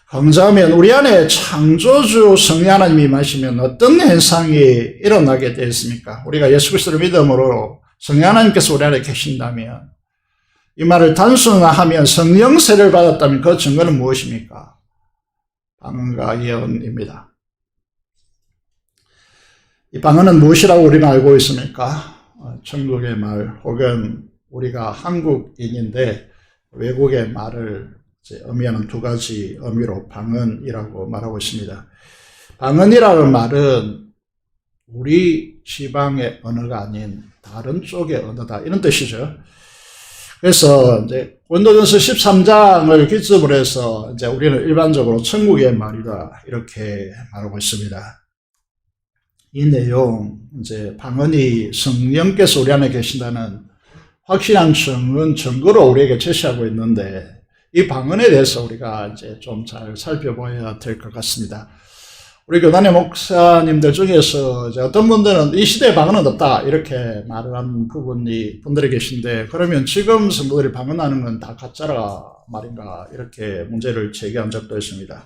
Speaker 4: 강조하면 우리 안에 창조주 성령 하나님이 임하시면 어떤 현상이 일어나게 되었습니까? 우리가 예수 그리스도를 믿음으로 성령 하나님께서 우리 안에 계신다면, 이 말을 단순화하면 성령 세례를 받았다면 그 증거는 무엇입니까? 방언과 예언입니다. 이 방언은 무엇이라고 우리는 알고 있습니까? 천국의 말, 혹은 우리가 한국인인데 외국의 말을 의미하는 두 가지 의미로 방언이라고 말하고 있습니다. 방언이라는 말은 우리 지방의 언어가 아닌 다른 쪽의 언어다, 이런 뜻이죠. 그래서 이제 고린도전서 13장을 기점으로 해서 이제 우리는 일반적으로 천국의 말이다, 이렇게 말하고 있습니다. 이 내용, 이제 방언이 성령께서 우리 안에 계신다는 확실한 증거로 우리에게 제시하고 있는데, 이 방언에 대해서 우리가 이제 좀 잘 살펴봐야 될 것 같습니다. 우리 교단의 목사님들 중에서 이제 어떤 분들은 이 시대에 방언은 없다, 이렇게 말을 하는 분들이 계신데, 그러면 지금 성도들이 방언하는 건 다 가짜라 말인가, 이렇게 문제를 제기한 적도 있습니다.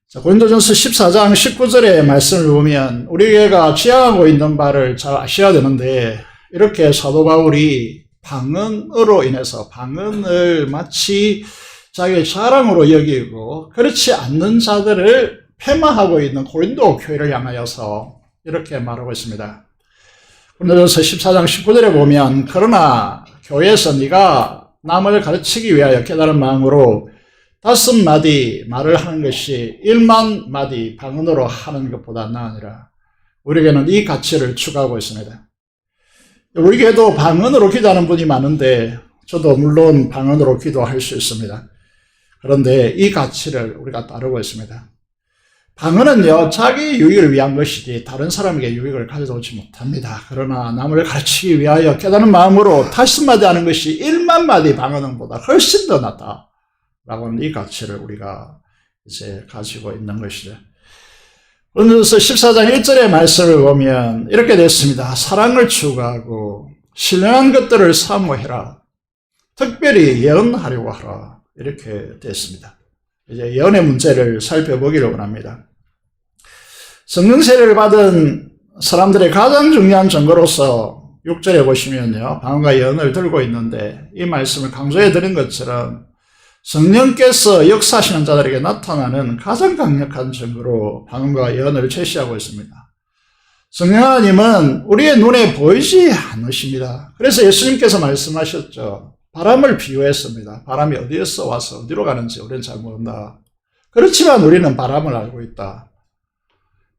Speaker 4: 자, 고린도전서 14장 19절의 말씀을 보면 우리가 지향하고 있는 바를 잘 아셔야 되는데, 이렇게 사도 바울이 방언으로 인해서 방언을 마치 자기의 자랑으로 여기고 그렇지 않는 자들을 폐마하고 있는 고린도 교회를 향하여서 이렇게 말하고 있습니다. 고린도전서 14장 19절에 보면, 그러나 교회에서 네가 남을 가르치기 위하여 깨달은 마음으로 5마디 말을 하는 것이 1만 마디 방언으로 하는 것보다 나으니라. 우리에게는 이 가치를 추구하고 있습니다. 우리 교회도 방언으로 기도하는 분이 많은데, 저도 물론 방언으로 기도할 수 있습니다. 그런데 이 가치를 우리가 따르고 있습니다. 방언은요, 자기 유익을 위한 것이지 다른 사람에게 유익을 가져오지 못합니다. 그러나 남을 가르치기 위하여 깨닫는 마음으로 5마디 하는 것이 1만 마디 방언보다 훨씬 더 낫다라고 하는 이 가치를 우리가 이제 가지고 있는 것이죠. 그래서 14장 1절의 말씀을 보면 이렇게 됐습니다. 사랑을 추구하고 신령한 것들을 사모해라. 특별히 예언하려고 하라. 이렇게 됐습니다. 이제 예언의 문제를 살펴보기를 원합니다. 성령 세례를 받은 사람들의 가장 중요한 증거로서 6절에 보시면요, 방언과 예언을 들고 있는데, 이 말씀을 강조해 드린 것처럼 성령께서 역사하시는 자들에게 나타나는 가장 강력한 증거로 방언과 예언을 제시하고 있습니다. 성령 하나님은 우리의 눈에 보이지 않으십니다. 그래서 예수님께서 말씀하셨죠. 바람을 비유했습니다. 바람이 어디에서 와서 어디로 가는지 우리는 잘 모른다. 그렇지만 우리는 바람을 알고 있다.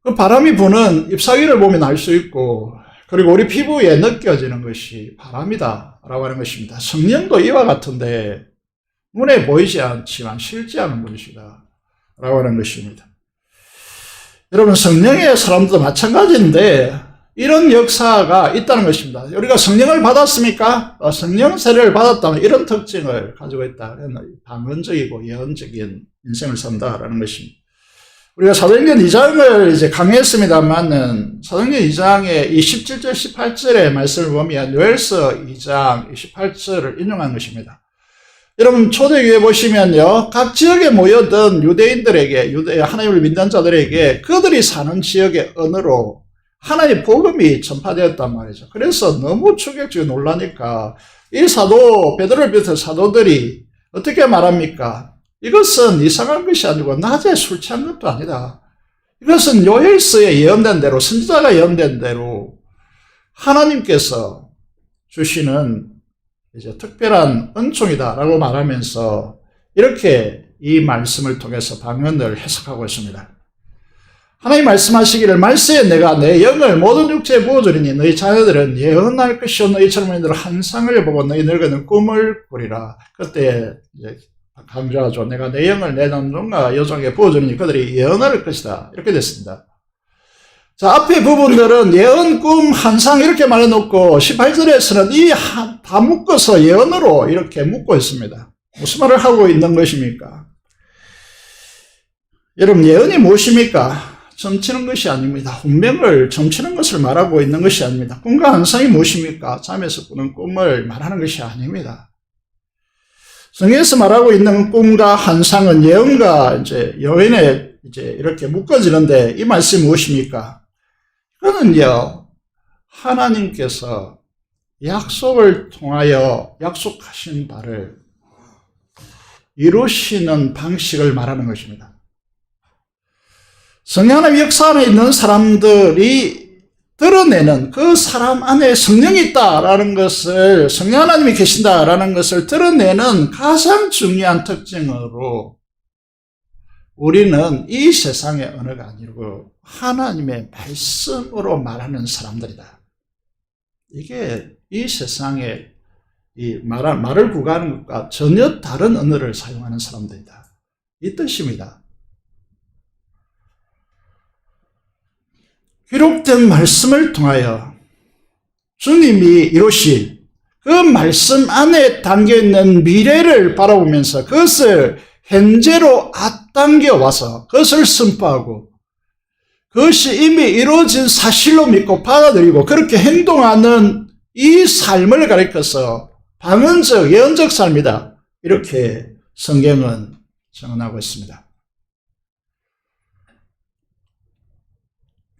Speaker 4: 그 바람이 부는 잎사귀를 보면 알 수 있고, 그리고 우리 피부에 느껴지는 것이 바람이다 라고 하는 것입니다. 성령도 이와 같은데 눈에 보이지 않지만 실제하는 분이시다 라고 하는 것입니다. 여러분, 성령의 사람도 마찬가지인데 이런 역사가 있다는 것입니다. 우리가 성령을 받았습니까? 성령 세례를 받았다면 이런 특징을 가지고 있다. 방언적이고 예언적인 인생을 산다라는 것입니다. 우리가 사도행전 2장을 이제 강의했습니다만은 사도행전 2장의 이 17절, 18절의 말씀을 보면 요엘서 2장 28절을 인용한 것입니다. 여러분, 초대교회 보시면요, 각 지역에 모여든 유대인들에게, 하나님을 믿는 자들에게 그들이 사는 지역의 언어로 하나님의 복음이 전파되었단 말이죠. 그래서 너무 충격적이고 놀라니까 이 사도 베드로를 비롯해 사도들이 어떻게 말합니까? 이것은 이상한 것이 아니고 낮에 술 취한 것도 아니다. 이것은 요엘서에 예언된 대로, 선지자가 예언된 대로 하나님께서 주시는 이제 특별한 은총이다라고 말하면서 이렇게 이 말씀을 통해서 방언을 해석하고 있습니다. 하나님 말씀하시기를 말세에 내가 내 영을 모든 육체에 부어주리니 너희 자녀들은 예언할 것이요 너희처럼 너희들 환상을 보고 너희 늙어는 꿈을 꾸리라. 그때 이제 강조하죠. 내가 내 영을 내 남종과 여종에게 부어주리니 그들이 예언할 것이다. 이렇게 됐습니다. 자, 앞에 부분들은 예언, 꿈, 환상 이렇게 말해놓고 18절에서는 이 다 묶어서 예언으로 이렇게 묶고 있습니다. 무슨 말을 하고 있는 것입니까? 여러분, 예언이 무엇입니까? 점치는 것이 아닙니다. 운명을 점치는 것을 말하고 있는 것이 아닙니다. 꿈과 환상이 무엇입니까? 잠에서 꾸는 꿈을 말하는 것이 아닙니다. 성경에서 말하고 있는 꿈과 환상은 예언과 이제 여인에 이제 이렇게 묶어지는데 이 말씀이 무엇입니까? 그거는요, 하나님께서 약속을 통하여 약속하신 바를 이루시는 방식을 말하는 것입니다. 성령 하나님 역사 안에 있는 사람들이 드러내는 그 사람 안에 성령이 있다라는 것을, 성령 하나님이 계신다라는 것을 드러내는 가장 중요한 특징으로 우리는 이 세상의 언어가 아니고 하나님의 말씀으로 말하는 사람들이다. 이게 이 세상에 이 말을 구가하는 것과 전혀 다른 언어를 사용하는 사람들이다. 이 뜻입니다. 기록된 말씀을 통하여 주님이 이루신 그 말씀 안에 담겨있는 미래를 바라보면서 그것을 현재로 앞당겨 와서 그것을 선포하고 그것이 이미 이루어진 사실로 믿고 받아들이고 그렇게 행동하는 이 삶을 가리켜서 방언적, 예언적 삶이다. 이렇게 성경은 정언하고 있습니다.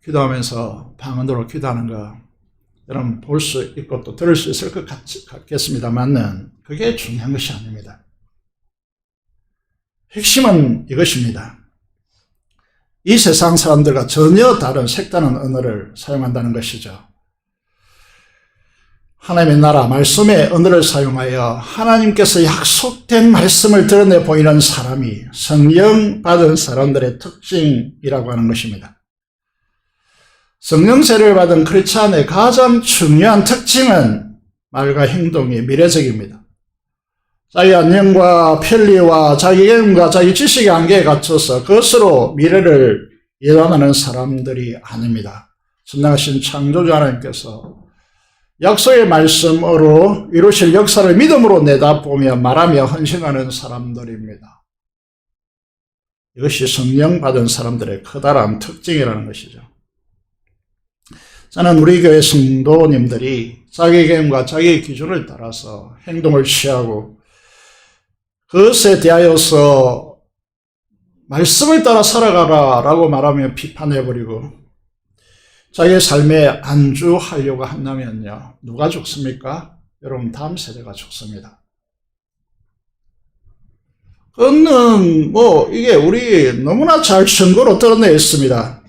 Speaker 4: 기도하면서 방언으로 기도하는 거 여러분 볼 수 있고 또 들을 수 있을 것 같겠습니다만은 그게 중요한 것이 아닙니다. 핵심은 이것입니다. 이 세상 사람들과 전혀 다른 색다른 언어를 사용한다는 것이죠. 하나님의 나라, 말씀의 언어를 사용하여 하나님께서 약속된 말씀을 드러내 보이는 사람이 성령 받은 사람들의 특징이라고 하는 것입니다. 성령 세례를 받은 크리스찬의 가장 중요한 특징은 말과 행동이 미래적입니다. 자기 안녕과 편리와 자기 경험과 자기 지식의 한계에 갇혀서 그것으로 미래를 예언하는 사람들이 아닙니다. 선하신 창조주 하나님께서 약속의 말씀으로 이루실 역사를 믿음으로 내다보며 말하며 헌신하는 사람들입니다. 이것이 성령 받은 사람들의 커다란 특징이라는 것이죠. 저는 우리 교회 성도님들이 자기 경험과 자기의 기준을 따라서 행동을 취하고 그것에 대하여서 말씀을 따라 살아가라 라고 말하며 비판해버리고 자기의 삶에 안주하려고 한다면요, 누가 죽습니까? 여러분, 다음 세대가 죽습니다. 그거는 이게 우리 너무나 잘 증거로 드러내 있습니다.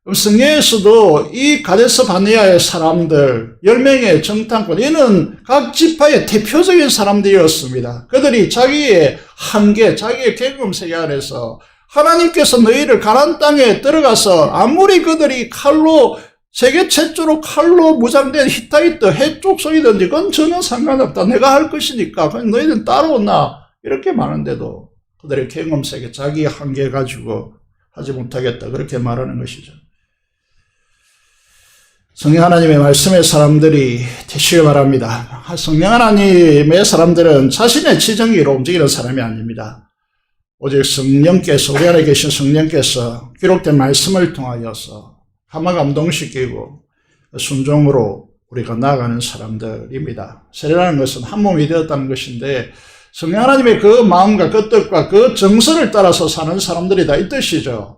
Speaker 4: 그럼 성경에서도 이 가데스 바네아의 사람들 10명의 정탐꾼, 이는 각 지파의 대표적인 사람들이었습니다. 그들이 자기의 한계, 자기의 경험 세계 안에서 하나님께서 너희를 가나안 땅에 들어가서 아무리 그들이 칼로, 세계 최초로 칼로 무장된 히타이트 해족속이든지 그건 전혀 상관없다. 내가 할 것이니까 그냥 너희들 따라오나, 이렇게 말하는데도 그들의 경험 세계, 자기 한계 가지고 하지 못하겠다, 그렇게 말하는 것이죠. 성령 하나님의 말씀의 사람들이 되시길 바랍니다. 성령 하나님의 사람들은 자신의 지정의로 움직이는 사람이 아닙니다. 오직 성령께서, 우리 안에 계신 성령께서 기록된 말씀을 통하여서 감화 감동시키고 순종으로 우리가 나아가는 사람들입니다. 세례라는 것은 한 몸이 되었다는 것인데, 성령 하나님의 그 마음과 그 뜻과 그 정서를 따라서 사는 사람들이다, 이 뜻이죠.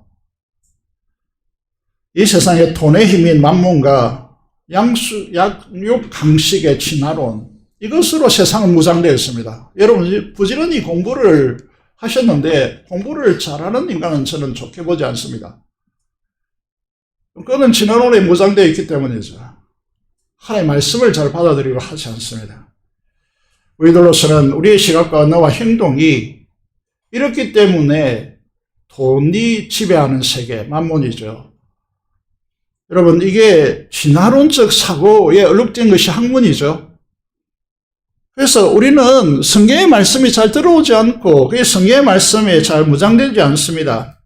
Speaker 4: 이 세상의 돈의 힘인 만몬과 약육 강식의 진화론, 이것으로 세상은 무장되어 있습니다. 여러분 부지런히 공부를 하셨는데 공부를 잘하는 인간은 저는 좋게 보지 않습니다. 그는 진화론에 무장되어 있기 때문이죠. 하나님의 말씀을 잘 받아들이고 하지 않습니다. 우리들로서는 우리의 시각과 언어와 행동이 이렇기 때문에 돈이 지배하는 세계, 만몬이죠. 여러분, 이게 진화론적 사고에 얼룩된 것이 학문이죠. 그래서 우리는 성경의 말씀이 잘 들어오지 않고 그게 성경의 말씀에 잘 무장되지 않습니다.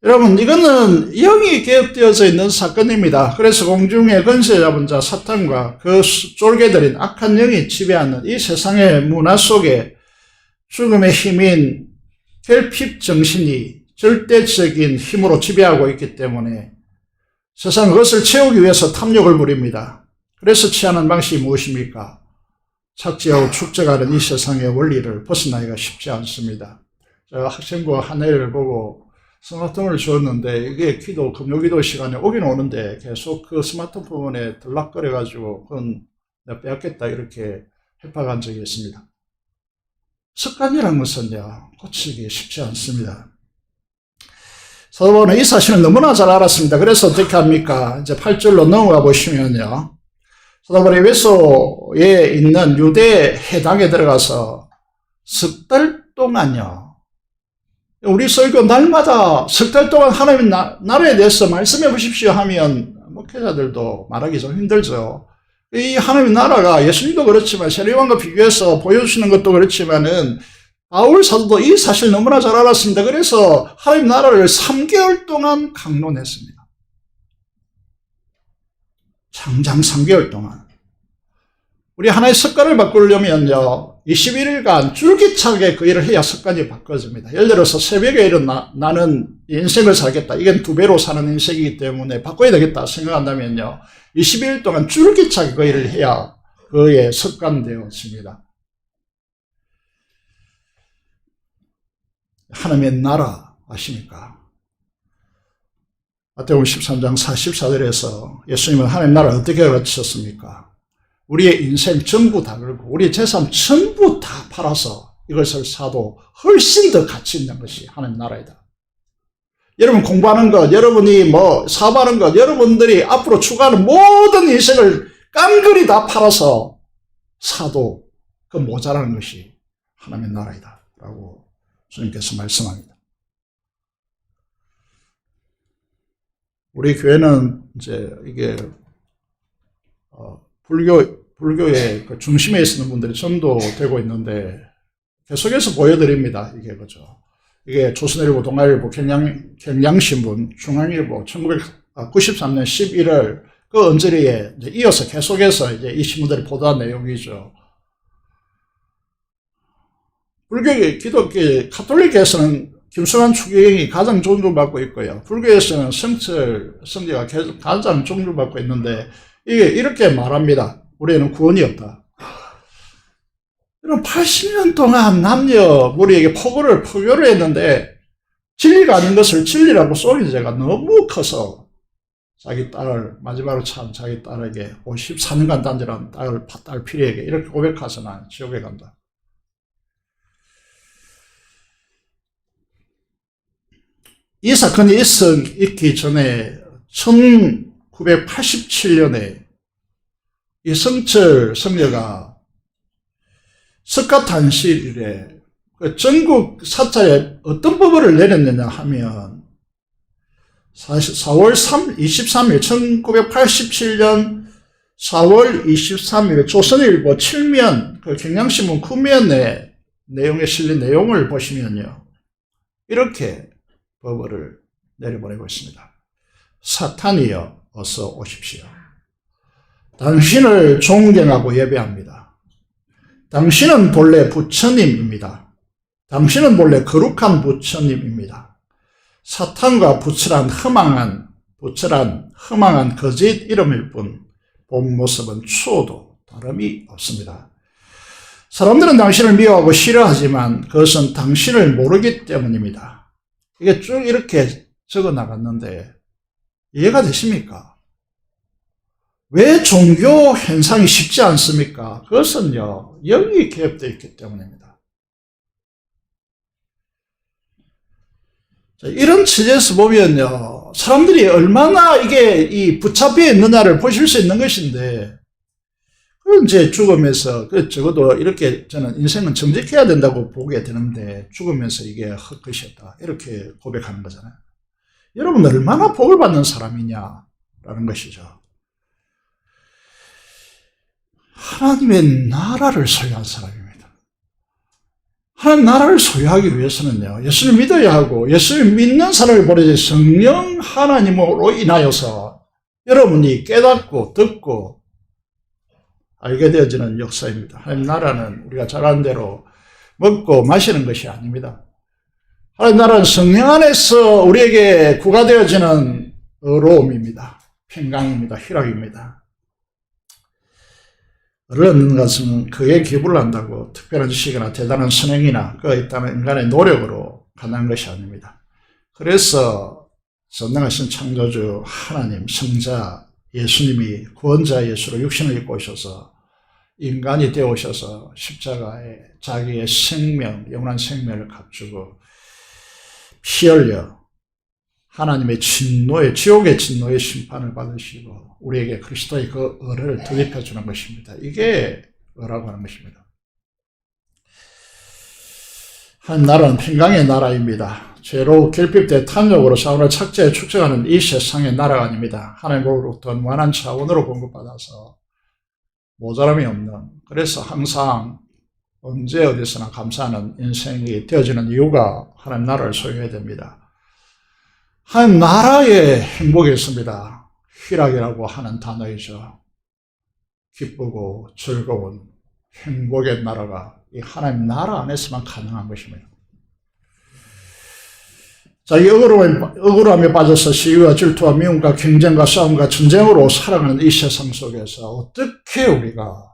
Speaker 4: 여러분, 이거는 영이 개혁되어져 있는 사건입니다. 그래서 공중의 권세 잡은 자 사탄과 그 쫄개들인 악한 영이 지배하는 이 세상의 문화 속에 죽음의 힘인 결핍 정신이 절대적인 힘으로 지배하고 있기 때문에 세상은 그것을 채우기 위해서 탐욕을 부립니다. 그래서 취하는 방식이 무엇입니까? 착지하고 축적하는 이 세상의 원리를 벗어나기가 쉽지 않습니다. 제가 학생부 한 해를 보고 스마트폰을 주었는데 이게 금요기도 시간에 오긴 오는데 계속 그 스마트폰에 들락거려가지고 그건 내가 빼앗겠다 이렇게 협박한 적이 있습니다. 습관이라는 것은요, 고치기 쉽지 않습니다. 사도 바울은 이 사실을 너무나 잘 알았습니다. 그래서 어떻게 합니까? 이제 8절로 넘어가 보시면요. 사도 바울이 에베소에 있는 유대 해당에 들어가서 석 달 동안요. 우리 설교 날마다 석 달 동안 하나님 나라에 대해서 말씀해 보십시오 하면 목회자들도 말하기 좀 힘들죠. 이 하나님의 나라가 예수님도 그렇지만 세례요한과 비교해서 보여주시는 것도 그렇지만은 바울 사도도 이 사실 너무나 잘 알았습니다. 그래서 하나님 나라를 3개월 동안 강론했습니다. 장장 3개월 동안. 우리 하나의 습관을 바꾸려면요, 21일간 줄기차게 그 일을 해야 습관이 바꿔집니다. 예를 들어서 새벽에 일어나 나는 인생을 살겠다. 이건 2배로 사는 인생이기 때문에 바꿔야 되겠다 생각한다면요, 21일 동안 줄기차게 그 일을 해야 그의 습관되었습니다. 하나님의 나라 아십니까? 마태복음 13장 44절에서 예수님은 하나님의 나라를 어떻게 가르치셨습니까? 우리의 인생 전부 다 걸고 우리의 재산 전부 다 팔아서 이것을 사도 훨씬 더 가치 있는 것이 하나님의 나라이다. 여러분 공부하는 것, 여러분이 사업하는 것, 여러분들이 앞으로 추구하는 모든 인생을 깡그리 다 팔아서 사도 그 모자라는 것이 하나님의 나라이다 라고 주님께서 말씀합니다. 우리 교회는 이제 이게 불교의 그 중심에 있는 분들이 전도되고 있는데 계속해서 보여드립니다. 이게 그죠? 이게 조선일보, 동아일보, 경향신문, 중앙일보 1993년 11월 그 언저리에 이제 이어서 계속해서 이제 이 신문들이 보도한 내용이죠. 가톨릭에서는 김수환 추기경이 가장 존중받고 있고요. 불교에서는 성철 성제가 가장 존중받고 있는데 이게 이렇게 말합니다. 우리에는 구원이 없다. 이런 80년 동안 남녀 우리에게 포교를 했는데 진리가 아닌 것을 진리라고 쏘린 죄가 너무 커서 자기 딸을 마지막으로 참 자기 딸에게 54년간 단절한 딸 피리에게 이렇게 고백해서 난 지옥에 간다. 이 사건이 있기 전에 1987년에 이 성철 성녀가 석가탄실에 전국 사찰에 어떤 법을 내렸느냐 하면 4월 23일 1987년 4월 23일 조선일보 7면 그 경향신문 9면의 내용에 실린 내용을 보시면요, 이렇게 법을 내려보내고 있습니다. 사탄이여 어서 오십시오. 당신을 존경하고 예배합니다. 당신은 본래 부처님입니다. 당신은 본래 거룩한 부처님입니다. 사탄과 부처란 허망한 거짓 이름일 뿐 본 모습은 추호도 다름이 없습니다. 사람들은 당신을 미워하고 싫어하지만 그것은 당신을 모르기 때문입니다. 이게 쭉 이렇게 적어 나갔는데 이해가 되십니까? 왜 종교 현상이 쉽지 않습니까? 그것은요, 영이 개입되어 있기 때문입니다. 자, 이런 처지에서 보면요, 사람들이 얼마나 이게 이 붙잡혀 있느냐를 보실 수 있는 것인데, 그건 이제 죽으면서, 적어도 이렇게 저는 인생은 정직해야 된다고 보게 되는데, 죽으면서 이게 헛것이었다, 이렇게 고백하는 거잖아요. 여러분, 얼마나 복을 받는 사람이냐라는 것이죠. 하나님의 나라를 소유한 사람입니다. 하나님 나라를 소유하기 위해서는요, 예수를 믿어야 하고, 예수를 믿는 사람을 보내지 성령 하나님으로 인하여서 여러분이 깨닫고 듣고 알게 되어지는 역사입니다. 하나님 나라는 우리가 잘 아는 대로 먹고 마시는 것이 아닙니다. 하나님 나라는 성령 안에서 우리에게 구가되어지는 의로움입니다. 평강입니다. 희락입니다. 을을 얻는 것은 그의 기부를 한다고 특별한 지식이나 대단한 선행이나 그가 있다는 인간의 노력으로 가능한 것이 아닙니다. 그래서 전능하신 창조주 하나님, 성자 예수님이 구원자 예수로 육신을 입고 오셔서 인간이 되어 오셔서 십자가에 자기의 생명, 영원한 생명을 갖추고 피 흘려 하나님의 진노의, 지옥의 진노의 심판을 받으시고 우리에게 그리스도의 그 의를 덧입혀 주는 것입니다. 이게 의라고 하는 것입니다. 하나님 나라는 평강의 나라입니다. 죄로 결핍돼 탐욕으로 사울을 착취해 축적하는 이 세상의 나라가 아닙니다. 하나님으로부터 무한한 차원으로 공급받아서 모자람이 없는, 그래서 항상 언제 어디서나 감사하는 인생이 되어지는 이유가 하나님 나라를 소유해야 됩니다. 하나님 나라의 행복이 있습니다. 희락이라고 하는 단어이죠. 기쁘고 즐거운 행복의 나라가 이 하나님 나라 안에서만 가능한 것입니다. 자, 이 억울함에 빠져서 시위와 질투와 미움과 경쟁과 싸움과 전쟁으로 살아가는 이 세상 속에서 어떻게 우리가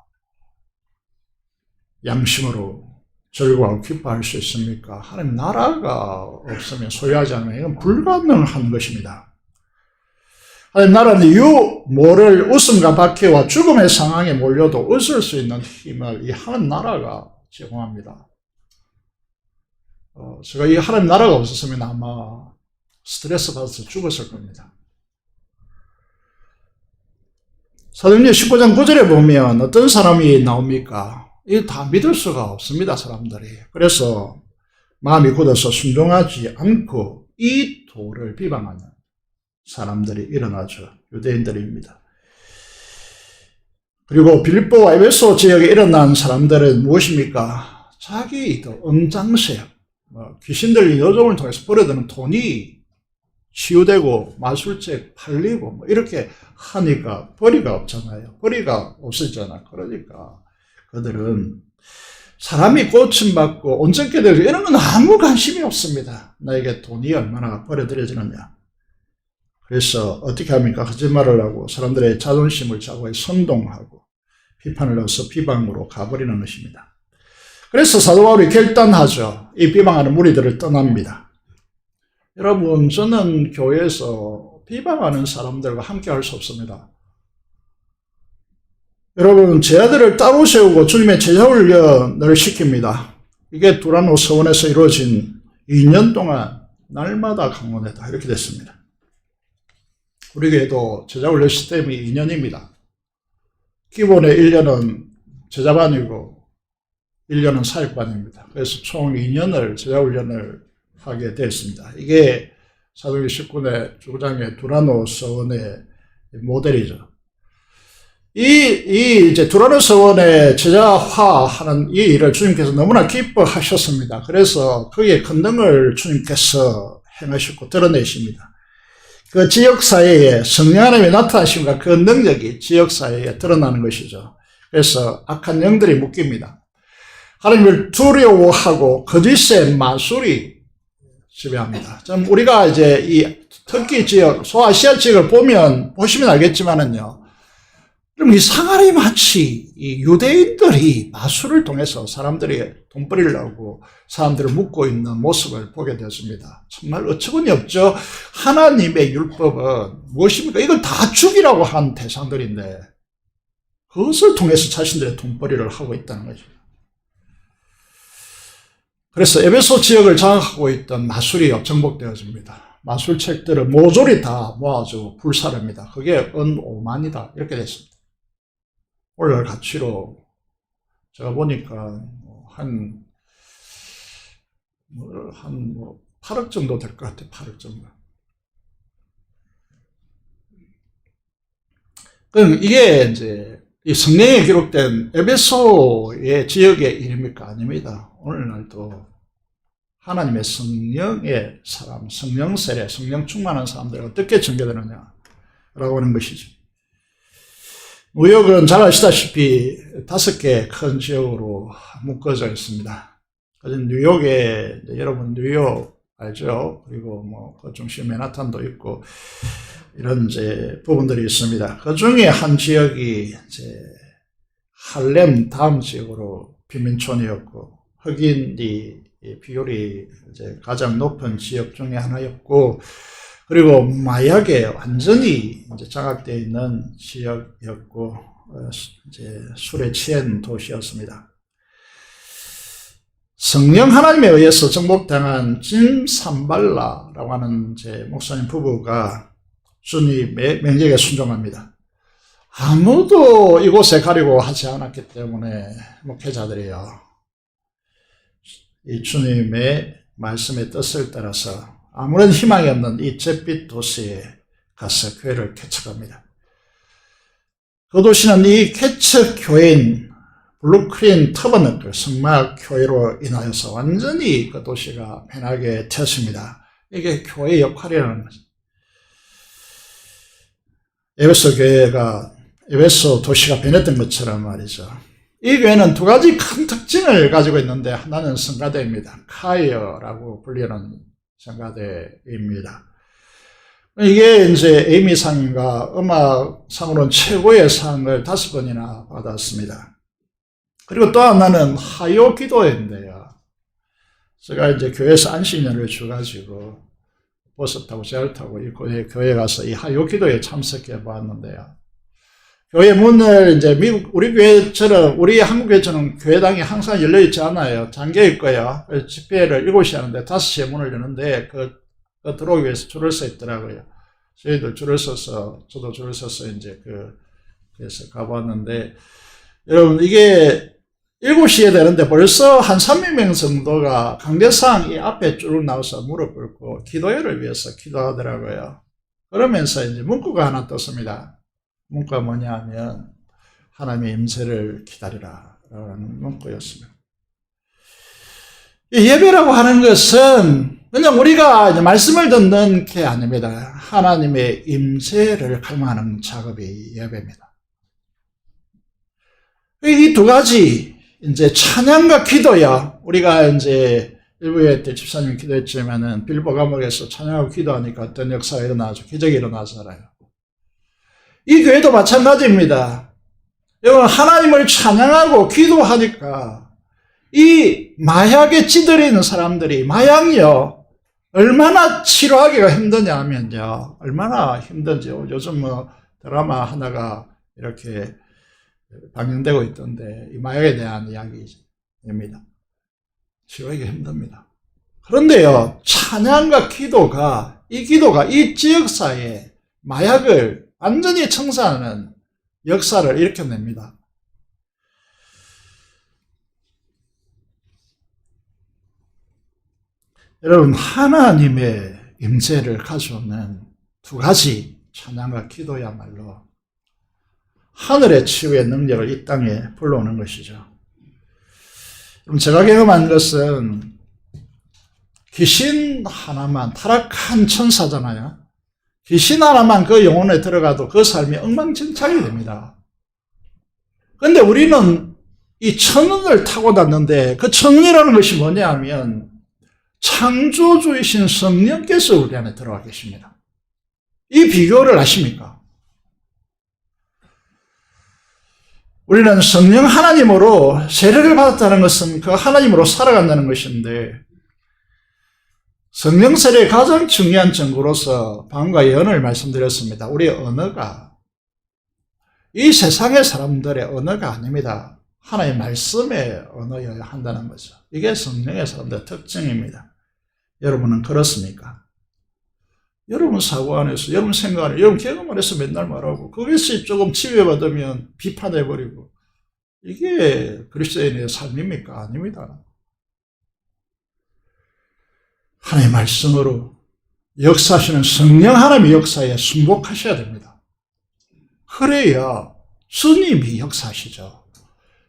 Speaker 4: 양심으로 즐거워하고 기뻐할 수 있습니까? 하나님 나라가 없으면, 소유하지 않으면 이건 불가능한 것입니다. 하나님 나라는 뭐를 웃음과 박해와 죽음의 상황에 몰려도 웃을 수 있는 힘을 이 하나님 나라가 제공합니다. 제가 이 하나님 나라가 없었으면 아마 스트레스 받아서 죽었을 겁니다. 사도행전 19장 9절에 보면 어떤 사람이 나옵니까? 이거 다 믿을 수가 없습니다, 사람들이. 그래서 마음이 굳어서 순종하지 않고 이 도를 비방하는 사람들이 일어나죠. 유대인들입니다. 그리고 빌립보와 에베소 지역에 일어난 사람들은 무엇입니까? 자기 은장세, 귀신들이 여종을 통해서 벌어드는 돈이 치유되고 마술책 팔리고 이렇게 하니까 벌이가 없잖아요. 벌이가 없었잖아. 그러니까 그들은 사람이 고침받고 온전케 되고 이런 건 아무 관심이 없습니다. 나에게 돈이 얼마나 벌어들여지느냐. 그래서 어떻게 합니까? 거짓말을 하고 사람들의 자존심을 자고에 선동하고 비판을 넣어서 비방으로 가버리는 것입니다. 그래서 사도 바울이 결단하죠. 이 비방하는 무리들을 떠납니다. 여러분, 저는 교회에서 비방하는 사람들과 함께 할 수 없습니다. 여러분, 제자들을 따로 세우고 주님의 제자훈련을 시킵니다. 이게 두란노 서원에서 이루어진 2년 동안 날마다 강론했다. 이렇게 됐습니다. 우리 교회도 제자훈련 시스템이 2년입니다. 기본에 1년은 제자반이고 1년은 사역반입니다. 그래서 총 2년을 제자훈련을 하게 됐습니다. 이게 사도행전 19내 주구장의 두라노 서원의 모델이죠. 이제 두라노 서원의 제자화하는 이 일을 주님께서 너무나 기뻐하셨습니다. 그래서 거기에 권능을 주님께서 행하셨고 드러내십니다. 그 지역사회에 성령 하나님의 나타나심과 그 능력이 지역사회에 드러나는 것이죠. 그래서 악한 영들이 묶입니다. 하나님을 두려워하고 거짓의 마술이 지배합니다. 좀 우리가 이제 이 터키 지역, 소아시아 지역을 보시면 알겠지만은요. 좀 이상하니 마치 이 유대인들이 마술을 통해서 사람들이 돈 벌이려고 사람들을 묶고 있는 모습을 보게 되었습니다. 정말 어처구니 없죠. 하나님의 율법은 무엇입니까? 이걸 다 죽이라고 한 대상들인데 그것을 통해서 자신들의 돈벌이를 하고 있다는 거죠. 그래서 에베소 지역을 장악하고 있던 마술이 정복되어집니다. 마술책들을 모조리 다 모아주고 불사릅니다. 그게 은 5만이다 이렇게 됐습니다. 오늘날 가치로 제가 보니까 한 8억 정도 될 것 같아요. 8억 정도. 그럼 이게 이제 이 성경에 기록된 에베소의 지역의 일입니까? 아닙니다. 오늘날도 하나님의 성령의 사람, 성령 세례, 성령 충만한 사람들이 어떻게 전개되느냐라고 하는 것이죠. 뉴욕은 잘 아시다시피 5개 큰 지역으로 묶어져 있습니다. 뉴욕에, 여러분 뉴욕 알죠? 그리고 그 중심 맨하탄도 있고, 이런 이제 부분들이 있습니다. 그 중에 한 지역이 이제 할렘 다음 지역으로 빈민촌이었고, 흑인이 비율이 이제 가장 높은 지역 중에 하나였고, 그리고 마약에 완전히 이제 장악되어 있는 지역이었고, 이제 술에 취한 도시였습니다. 성령 하나님에 의해서 정복당한 짐 삼발라라고 하는 제 목사님 부부가 주님의 명령에 순종합니다. 아무도 이곳에 가려고 하지 않았기 때문에 목회자들이요, 이 주님의 말씀의 뜻을 따라서 아무런 희망이 없는 이 잿빛 도시에 가서 교회를 개척합니다. 그 도시는 이 개척 교회인 블루크린 터버너클 성막 교회로 인하여서 완전히 그 도시가 변하게 되었습니다. 이게 교회의 역할이라는 거죠. 에베소 도시가 변했던 것처럼 말이죠. 이 교회는 두 가지 큰 특징을 가지고 있는데, 하나는 성가대입니다. 카이어라고 불리는 성가대입니다. 이게 이제 에이미상과 음악상으로는 최고의 상을 5번이나 받았습니다. 그리고 또 하나는 하요 기도회인데요. 제가 이제 교회에서 안식년을 줘가지고 버스 타고 잘 타고 이 교회에 가서 이 하요 기도회에 참석해 보았는데요. 교회 문을 이제 우리 교회처럼, 우리 한국 교회처럼 교회당이 항상 열려 있지 않아요. 잠겨 있고요. 집회를 7시에 하는데 5시에 문을 여는데 그 들어오기 위해서 줄을 서 있더라고요. 저희들 줄을 서서, 저도 줄을 서서 이제 그래서 가봤는데, 여러분 이게 7시에 되는데 벌써 한 300명 정도가 강대상 이 앞에 쭉 나와서 무릎 꿇고 기도회를 위해서 기도하더라고요. 그러면서 이제 문구가 하나 떴습니다. 문구가 뭐냐 하면 하나님의 임재를 기다리라 라는 문구였습니다. 이 예배라고 하는 것은 그냥 우리가 이제 말씀을 듣는 게 아닙니다. 하나님의 임재를 갈망하는 작업이 예배입니다. 이 두 가지 이제 찬양과 기도야. 우리가 이제 일부에 때 집사님이 기도했지만은 빌보 감옥에서 찬양하고 기도하니까 어떤 역사가 일어나죠. 기적이 일어나잖아요. 이 교회도 마찬가지입니다. 여러분, 하나님을 찬양하고 기도하니까 이 마약에 찌들이는 사람들이, 마약이요, 얼마나 치료하기가 힘드냐 하면요, 얼마나 힘든지. 요즘 드라마 하나가 이렇게 방영되고 있던데, 이 마약에 대한 이야기입니다. 치료하기가 힘듭니다. 그런데요, 찬양과 기도가 이 지역사회에 마약을 완전히 청산하는 역사를 일으켜냅니다. 여러분, 하나님의 임재를 가져오는 두 가지 찬양과 기도야말로 하늘의 치유의 능력을 이 땅에 불러오는 것이죠. 그럼 제가 경험한 것은 귀신 하나만, 타락한 천사잖아요. 귀신 하나만 그 영혼에 들어가도 그 삶이 엉망진창이 됩니다. 그런데 우리는 이 천운을 타고났는데 그 천운이라는 것이 뭐냐 하면 창조주이신 성령께서 우리 안에 들어와 계십니다. 이 비교를 아십니까? 우리는 성령 하나님으로 세례를 받았다는 것은 그 하나님으로 살아간다는 것인데, 성령 세례의 가장 중요한 증거로서 방과 예언을 말씀드렸습니다. 우리의 언어가 이 세상의 사람들의 언어가 아닙니다. 하나님의 말씀의 언어여야 한다는 거죠. 이게 성령의 사람들의 특징입니다. 여러분은 그렇습니까? 여러분 사고 안에서, 여러분 생각 안에서, 여러분 경험 안에서 맨날 말하고 거기서 조금 치유받으면 비판해버리고, 이게 그리스도인의 삶입니까? 아닙니다. 하나님의 말씀으로 역사하시는 성령 하나님의 역사에 순복하셔야 됩니다. 그래야 주님이 역사하시죠.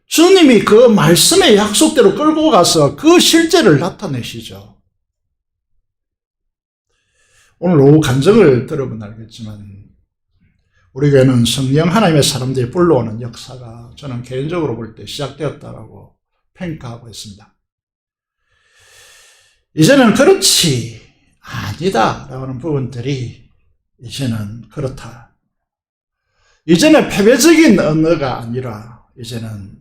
Speaker 4: 주님이 그 말씀의 약속대로 끌고 가서 그 실제를 나타내시죠. 오늘 오후 간증을 들어보면 알겠지만 우리 교회는 성령 하나님의 사람들이 불러오는 역사가 저는 개인적으로 볼 때 시작되었다고 평가하고 있습니다. 이제는 그렇지 아니다라고 하는 부분들이 이제는 그렇다. 이제는 패배적인 언어가 아니라 이제는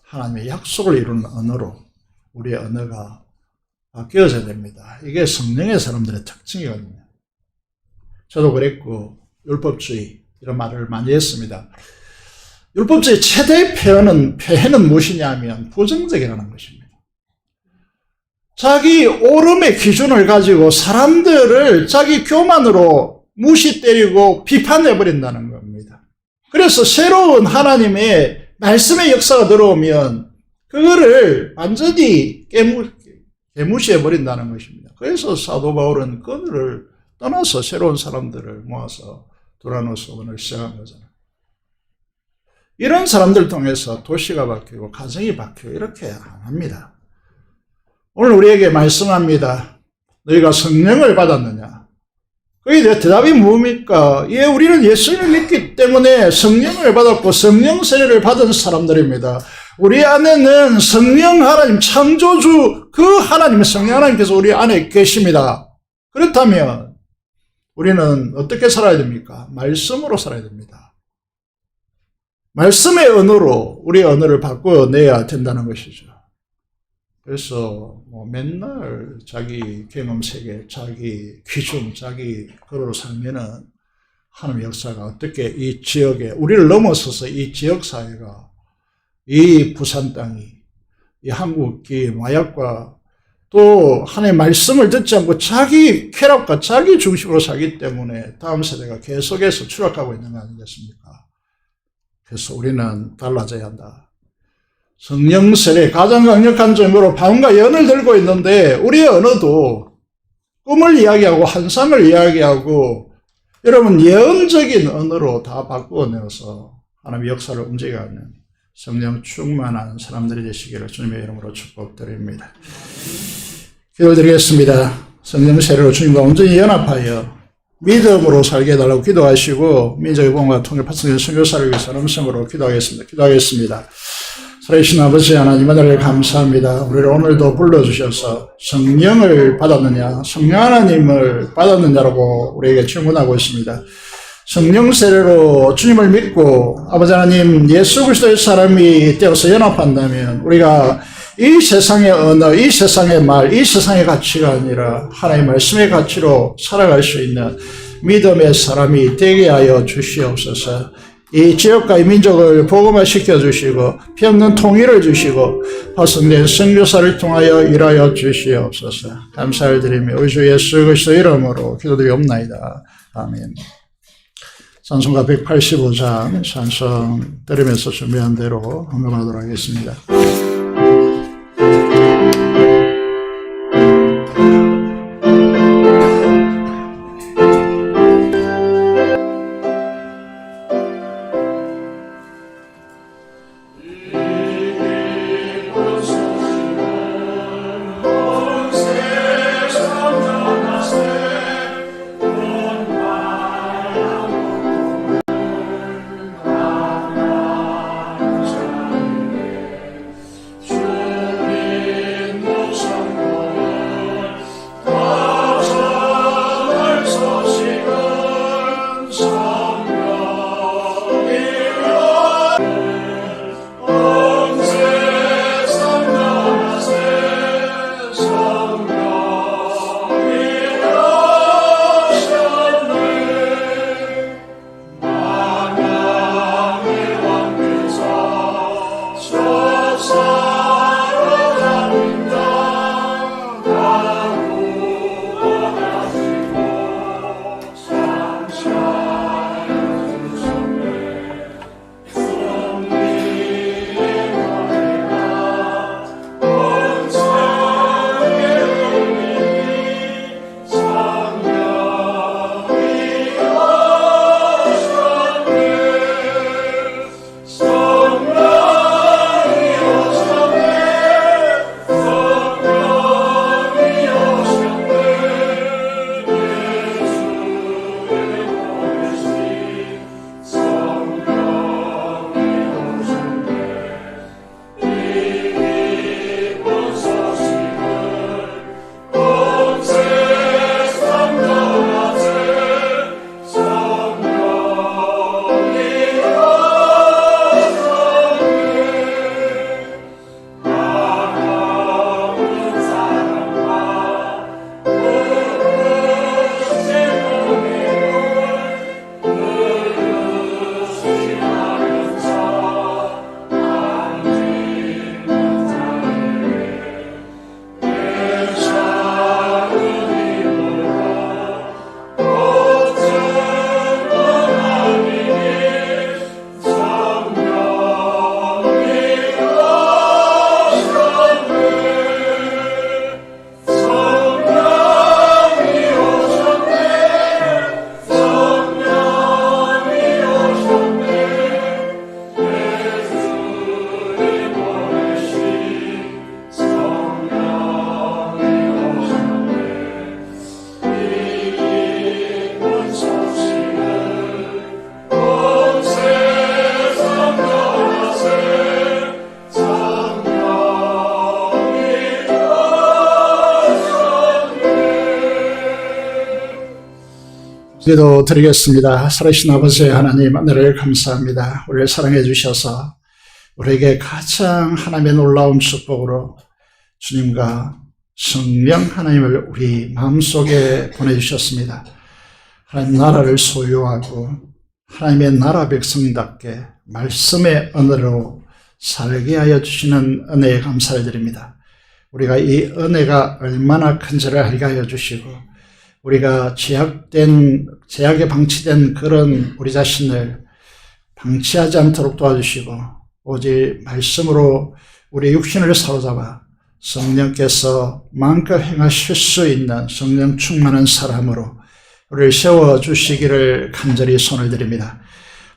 Speaker 4: 하나님의 약속을 이루는 언어로 우리의 언어가 바뀌어져야 됩니다. 이게 성령의 사람들의 특징이거든요. 저도 그랬고 율법주의 이런 말을 많이 했습니다. 율법주의 최대 폐해는 무엇이냐 하면 부정적이라는 것입니다. 자기 옳음의 기준을 가지고 사람들을 자기 교만으로 무시 때리고 비판해버린다는 겁니다. 그래서 새로운 하나님의 말씀의 역사가 들어오면 그거를 완전히 개무시해버린다는 것입니다. 그래서 사도 바울은 그들을 떠나서 새로운 사람들을 모아서 두라노스원을 시작한 거잖아요. 이런 사람들 통해서 도시가 바뀌고 가정이 바뀌고 이렇게 안 합니다. 오늘 우리에게 말씀합니다. 너희가 성령을 받았느냐? 거기에 대해 대답이 뭡니까? 예, 우리는 예수를 믿기 때문에 성령을 받았고 성령 세례를 받은 사람들입니다. 우리 안에는 성령 하나님, 창조주 그 하나님, 성령 하나님께서 우리 안에 계십니다. 그렇다면 우리는 어떻게 살아야 됩니까? 말씀으로 살아야 됩니다. 말씀의 언어로 우리의 언어를 바꿔내야 된다는 것이죠. 그래서 맨날 자기 경험 세계, 자기 기준, 자기 그로로 살면은 하나님의 역사가 어떻게 이 지역에, 우리를 넘어서서 이 지역 사회가, 이 부산 땅이, 이 한국이 마약과 또 하나님의 말씀을 듣지 않고 자기 쾌락과 자기 중심으로 살기 때문에 다음 세대가 계속해서 추락하고 있는 거 아니겠습니까? 그래서 우리는 달라져야 한다. 성령 세례 가장 강력한 증거로 방과 예언을 들고 있는데 우리의 언어도 꿈을 이야기하고 환상을 이야기하고 여러분 예언적인 언어로 다 바꾸어내어서 하나님의 역사를 움직여가는 성령 충만한 사람들이 되시기를 주님의 이름으로 축복드립니다. 기도드리겠습니다. 성령 세례로 주님과 온전히 연합하여 믿음으로 살게 해달라고 기도하시고 민족의 복음과 통일 파송된 선교사를 위해서 음성으로 기도하겠습니다. 살아계신 아버지 하나님 하나님 감사합니다. 우리를 오늘도 불러주셔서 성령을 받았느냐, 성령 하나님을 받았느냐라고 우리에게 질문하고 있습니다. 성령 세례로 주님을 믿고 아버지 하나님 예수 그리스도의 사람이 되어서 연합한다면 우리가 이 세상의 언어, 이 세상의 말, 이 세상의 가치가 아니라 하나님의 말씀의 가치로 살아갈 수 있는 믿음의 사람이 되게 하여 주시옵소서. 이 지역과 이 민족을 복음화시켜 주시고 피 없는 통일을 주시고 파송된 선교사를 통하여 일하여 주시옵소서. 감사를 드리며 우리 주 예수 그리스도 이름으로 기도드리옵나이다. 아멘. 찬송가 185장 찬송 들으면서 준비한 대로 헌금하도록 하겠습니다. 기도 드리겠습니다. 살아계신 아버지 하나님, 은혜를 감사합니다. 우리를 사랑해 주셔서 우리에게 가장 하나님의 놀라운 축복으로 주님과 성령 하나님을 우리 마음속에 보내주셨습니다. 하나님 나라를 소유하고 하나님의 나라 백성답게 말씀의 언어로 살게 하여 주시는 은혜에 감사를 드립니다. 우리가 이 은혜가 얼마나 큰지를 알게 하여 주시고 우리가 제약에 방치된 그런 우리 자신을 방치하지 않도록 도와주시고 오직 말씀으로 우리 육신을 사로잡아 성령께서 마음껏 행하실 수 있는 성령 충만한 사람으로 우리를 세워주시기를 간절히 손을 드립니다.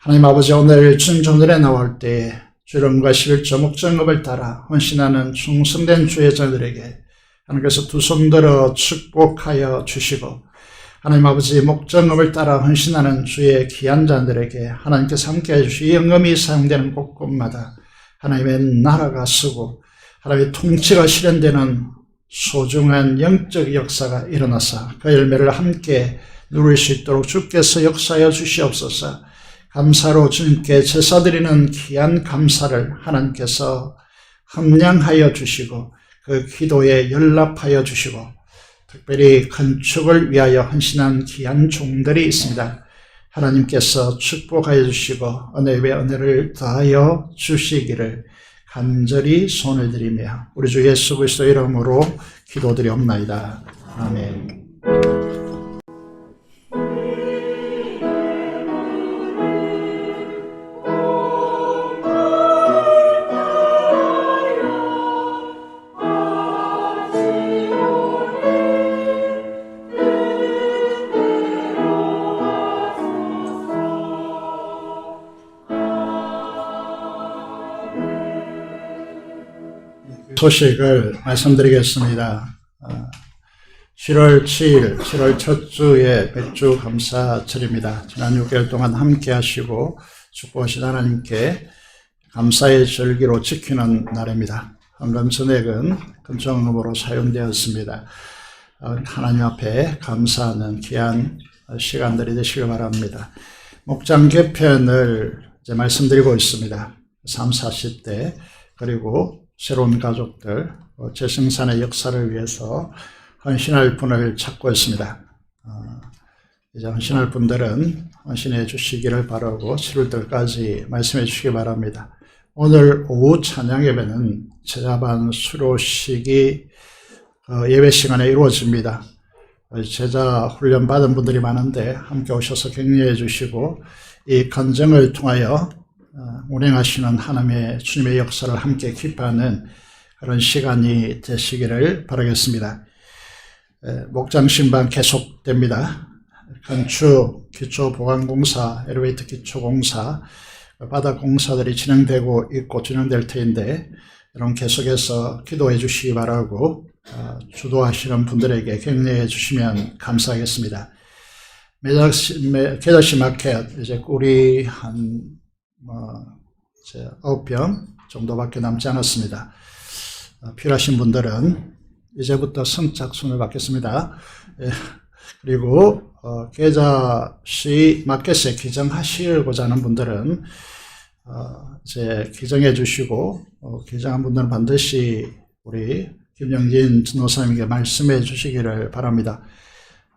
Speaker 4: 하나님 아버지, 오늘 주님 전전에 나올 때에 주름과 11조 목장업을 따라 헌신하는 충성된 주의 자들에게 하나님께서 두 손 들어 축복하여 주시고 하나님 아버지, 목장업을 따라 헌신하는 주의 귀한 자들에게 하나님께서 함께해 주시고 영음이 사용되는 곳곳마다 하나님의 나라가 서고 하나님의 통치가 실현되는 소중한 영적 역사가 일어나서 그 열매를 함께 누릴 수 있도록 주께서 역사하여 주시옵소서. 감사로 주님께 제사드리는 귀한 감사를 하나님께서 함량하여 주시고 그 기도에 연락하여 주시고 특별히 건축을 위하여 헌신한 귀한 종들이 있습니다. 하나님께서 축복하여 주시고 은혜 위에 은혜를 더하여 주시기를 간절히 손을 드리며 우리 주 예수 그리스도 이름으로 기도드리옵나이다. 아멘. 소식을 말씀드리겠습니다. 7월 7일, 7월 첫 주에 백주 감사절입니다. 지난 6개월 동안 함께 하시고 축복하신 하나님께 감사의 절기로 지키는 날입니다. 헌금 전액은 금정음으로 사용되었습니다. 하나님 앞에 감사하는 귀한 시간들이 되시길 바랍니다. 목장 개편을 이제 말씀드리고 있습니다. 30, 40대 그리고 새로운 가족들, 재생산의 역사를 위해서 헌신할 분을 찾고 있습니다. 이제 헌신할 분들은 헌신해 주시기를 바라고 7월달까지 말씀해 주시기 바랍니다. 오늘 오후 찬양 예배는 제자반 수료식이 예배 시간에 이루어집니다. 제자 훈련 받은 분들이 많은데 함께 오셔서 격려해 주시고 이 간증을 통하여 운행하시는 하나님의 주님의 역사를 함께 기뻐하는 그런 시간이 되시기를 바라겠습니다. 목장 신방 계속됩니다. 건축, 기초보강공사, 엘리베이터 기초공사, 바닥공사들이 진행되고 있고 진행될 터인데 여러분 계속해서 기도해 주시기 바라고 주도하시는 분들에게 격려해 주시면 감사하겠습니다. 계절시 마켓 이제 꿀이 이제 9병 정도밖에 남지 않았습니다. 필요하신 분들은 이제부터 선착순을 받겠습니다. 그리고 계좌시 마켓에 기증하시고자 하는 분들은 이제 기증해 주시고 기증한 분들은 반드시 우리 김영진 전도사님께 말씀해 주시기를 바랍니다.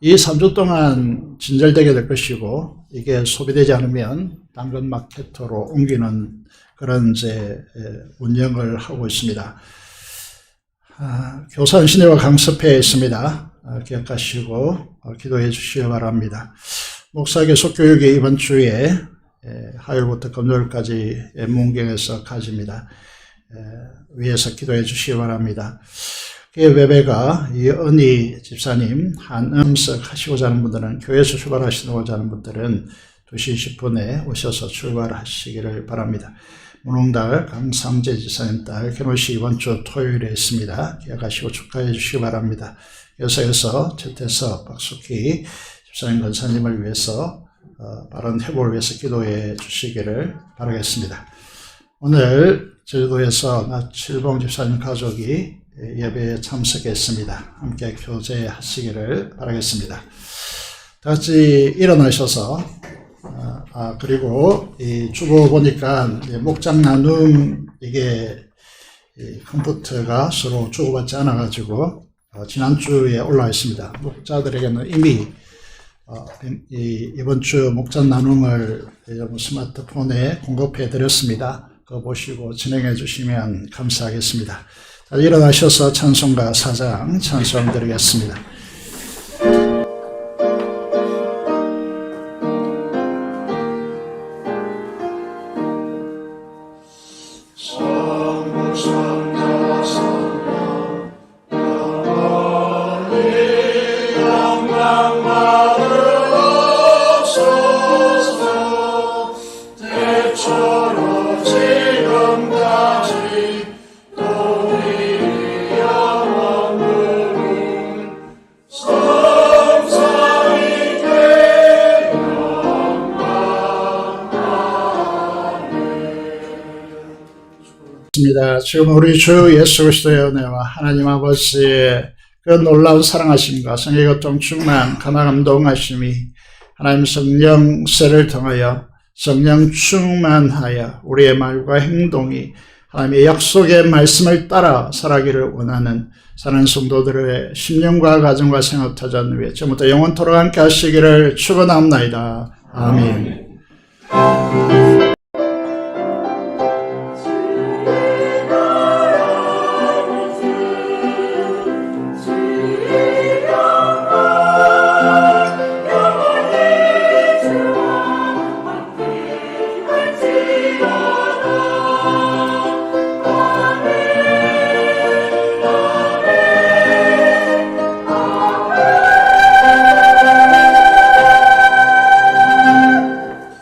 Speaker 4: 이 3주 동안 진절되게 될 것이고 이게 소비되지 않으면 당근 마케터로 옮기는 그런 이제 운영을 하고 있습니다. 교산 신회와 강습회에 있습니다. 기억하시고 기도해 주시기 바랍니다. 목사 계속 교육이 이번 주에 화요일부터 금요일까지 문경에서 가집니다. 위에서 기도해 주시기 바랍니다. 예배가 이은희 집사님 한음석 하시고자 하는 분들은 교회에서 출발하시고자 하는 분들은 2시 10분에 오셔서 출발하시기를 바랍니다. 문홍달 강상재 집사님 딸 결혼식 이번 주 토요일에 있습니다. 기억하시고 축하해 주시기 바랍니다. 여기서 최태석 박숙희 집사님 권사님을 위해서 바른 회복을 위해서 기도해 주시기를 바라겠습니다. 오늘 제주도에서 나칠봉 집사님 가족이 예배에 참석했습니다. 함께 교제하시기를 바라겠습니다. 다 같이 일어나셔서 그리고 이 주보 보니까 목장 나눔 이게 컴퓨터가 서로 주고받지 않아 가지고 지난주에 올라와 있습니다. 목자들에게는 이미 이번 주 목장 나눔을 스마트폰에 공급해 드렸습니다. 그거 보시고 진행해 주시면 감사하겠습니다. 자, 일어나셔서 찬송가 4장 찬송 드리겠습니다. 지금 우리 주 예수 그리스도의 은혜와 하나님 아버지의 그 놀라운 사랑하심과 성의 교통 충만 감화감동하심이 하나님 성령세를 통하여 성령 충만하여 우리의 말과 행동이 하나님의 약속의 말씀을 따라 살아가기를 원하는 사는 성도들의 심령과 가정과 생활 터전 위에 지금부터 영원토록 함께 하시기를 축원합니다. 아멘.